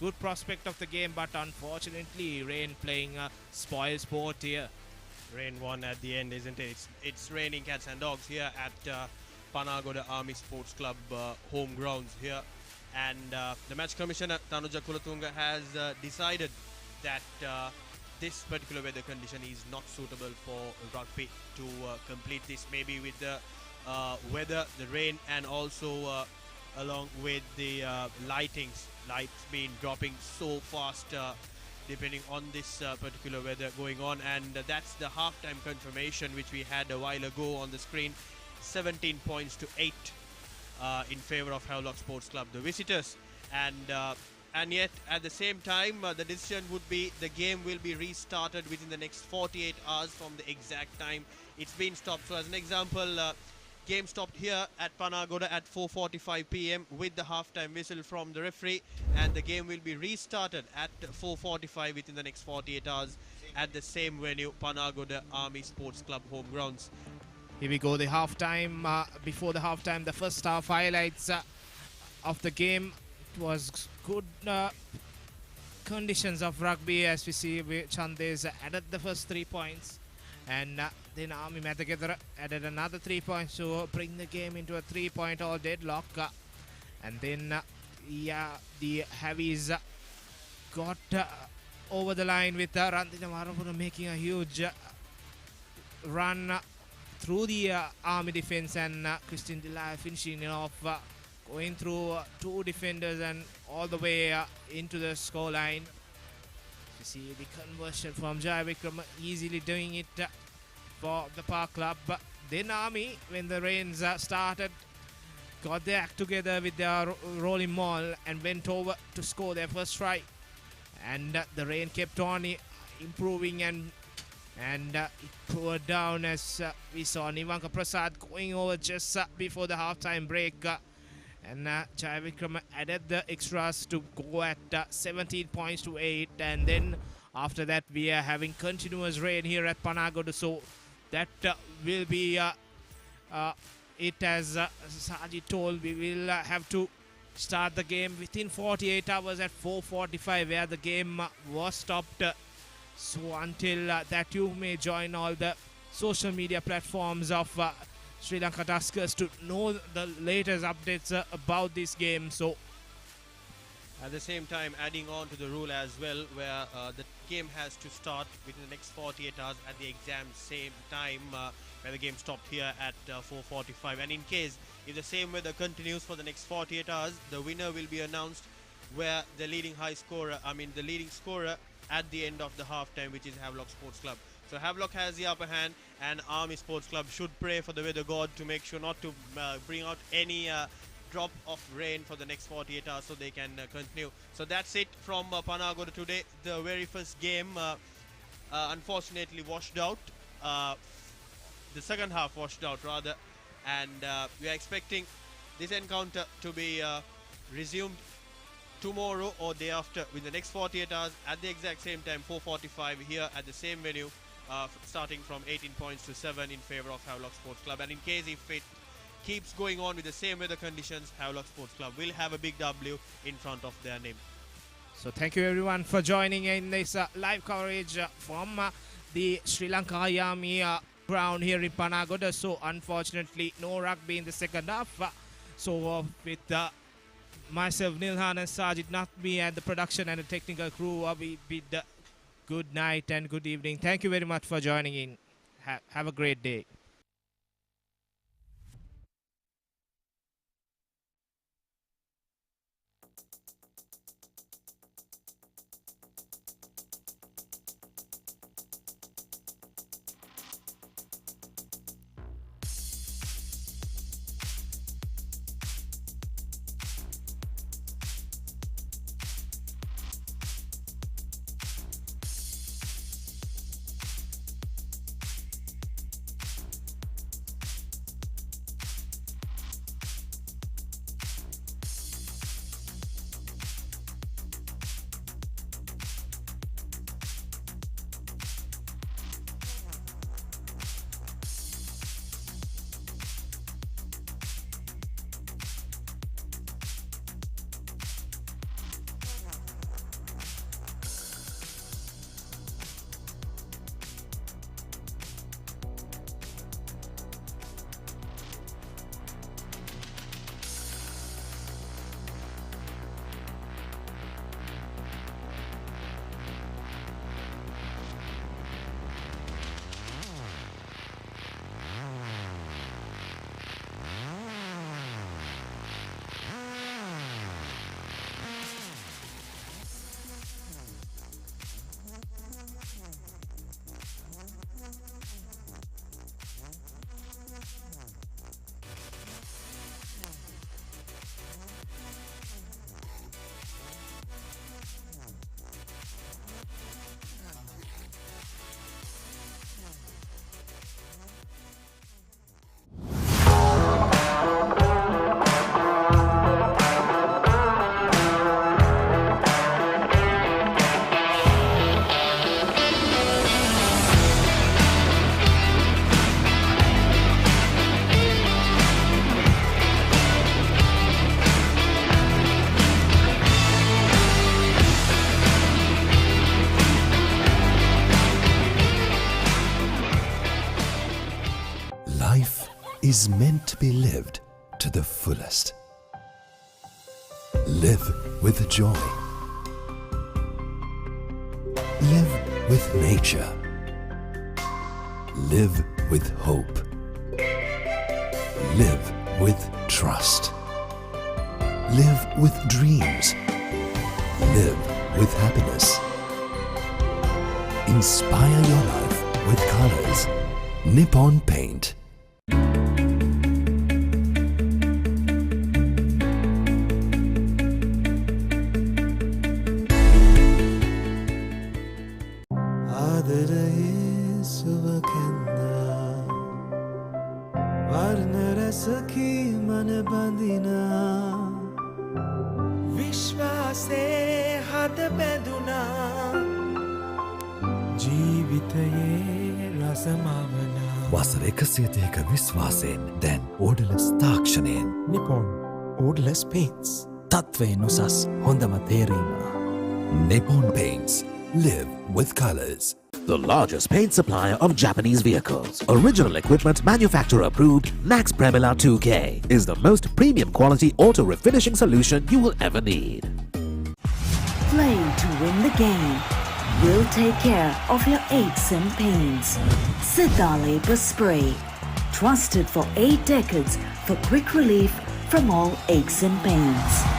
Good prospect of the game, but unfortunately rain playing spoil sport here. Rain won at the end, isn't it? It's raining cats and dogs here at Panagoda Army Sports Club home grounds here. And the match commissioner, Tanuja Kulatunga, has decided that this particular weather condition is not suitable for rugby to complete this, maybe with the weather, the rain, and also along with the lights being dropping so fast depending on this particular weather going on. And that's the halftime confirmation which we had a while ago on the screen. 17 points to 8 in favor of Havelock Sports Club, the visitors. And yet at the same time the decision would be the game will be restarted within the next 48 hours from the exact time it's been stopped. So as an example, game stopped here at Panagoda at 4:45 p.m. with the halftime whistle from the referee, and the game will be restarted at 4:45 within the next 48 hours at the same venue, Panagoda Army Sports Club home grounds. Here we go, the halftime. Before the halftime, the first half highlights of the game. It was good conditions of rugby, as we see Chandes added the first 3 points, and then Army Mathagetara added another 3 points to bring the game into a 3-point all deadlock. And then the Heavies got over the line with Ranthita Marapura making a huge run through the Army defense, and Christine Delay finishing it off, going through two defenders and all the way into the scoreline. You see the conversion from Jai Vikram, easily doing it for the Park Club. Then Army, when the rains started, got their act together with their rolling maul and went over to score their first try. And the rain kept on improving, and it poured down as we saw Nivanka Prasad going over just before the halftime break. And Jai Vikram added the extras to go at 17 points to 8. And then after that, we are having continuous rain here at Panagoda. So that will be it, as Sajid told. We will have to start the game within 48 hours at 4:45, where the game was stopped. So until that, you may join all the social media platforms of Sri Lanka Tuskers to know the latest updates about this game. So at the same time, adding on to the rule as well, where the game has to start within the next 48 hours at the exact same time where the game stopped here at 4:45. And in case if the same weather continues for the next 48 hours, the winner will be announced, where the leading scorer at the end of the halftime, which is Havelock Sports Club. So Havelock has the upper hand, and Army Sports Club should pray for the weather god to make sure not to bring out any drop of rain for the next 48 hours, so they can continue. So that's it from Panagoda today. The very first game unfortunately washed out. The second half washed out rather, and we are expecting this encounter to be resumed tomorrow or day after with the next 48 hours at the exact same time, 4:45 here at the same venue, starting from 18 points to 7 in favor of Havelock Sports Club. And in case if it keeps going on with the same weather conditions, Havelock Sports Club will have a big W in front of their name. So thank you everyone for joining in this live coverage from the Sri Lanka Army ground here in Panagoda. So unfortunately no rugby in the second half. So with myself, Nilhan, and Sajid Natmi, and the production and the technical crew, we bid good night and good evening. Thank you very much for joining in. Have a great day. is meant to be lived to the fullest. Live with joy. Live with nature. Live with hope. Live with trust. Live with dreams. Live with happiness. Inspire your life with colors. Nippon Paint. ආදරයේ සුව කැන්නා වර්ණ රසකී මන බඳිනා විශ්වාසේ හද බැඳුනා ජීවිතයේ රසමවනා වසර 102ක විශ්වාසයෙන් දැන් ඕඩලස් තාක්ෂණයෙන් Nippon Odorless Paints තත්වයෙන් උසස් හොඳම තේරීම. Nippon Paints. Live with colors. The largest paint supplier of Japanese vehicles, original equipment manufacturer approved, Nax Premila 2K is the most premium quality auto refinishing solution you will ever need. Playing to win the game. We'll take care of your aches and pains. Sidale Spray. Trusted for 8 decades for quick relief from all aches and pains.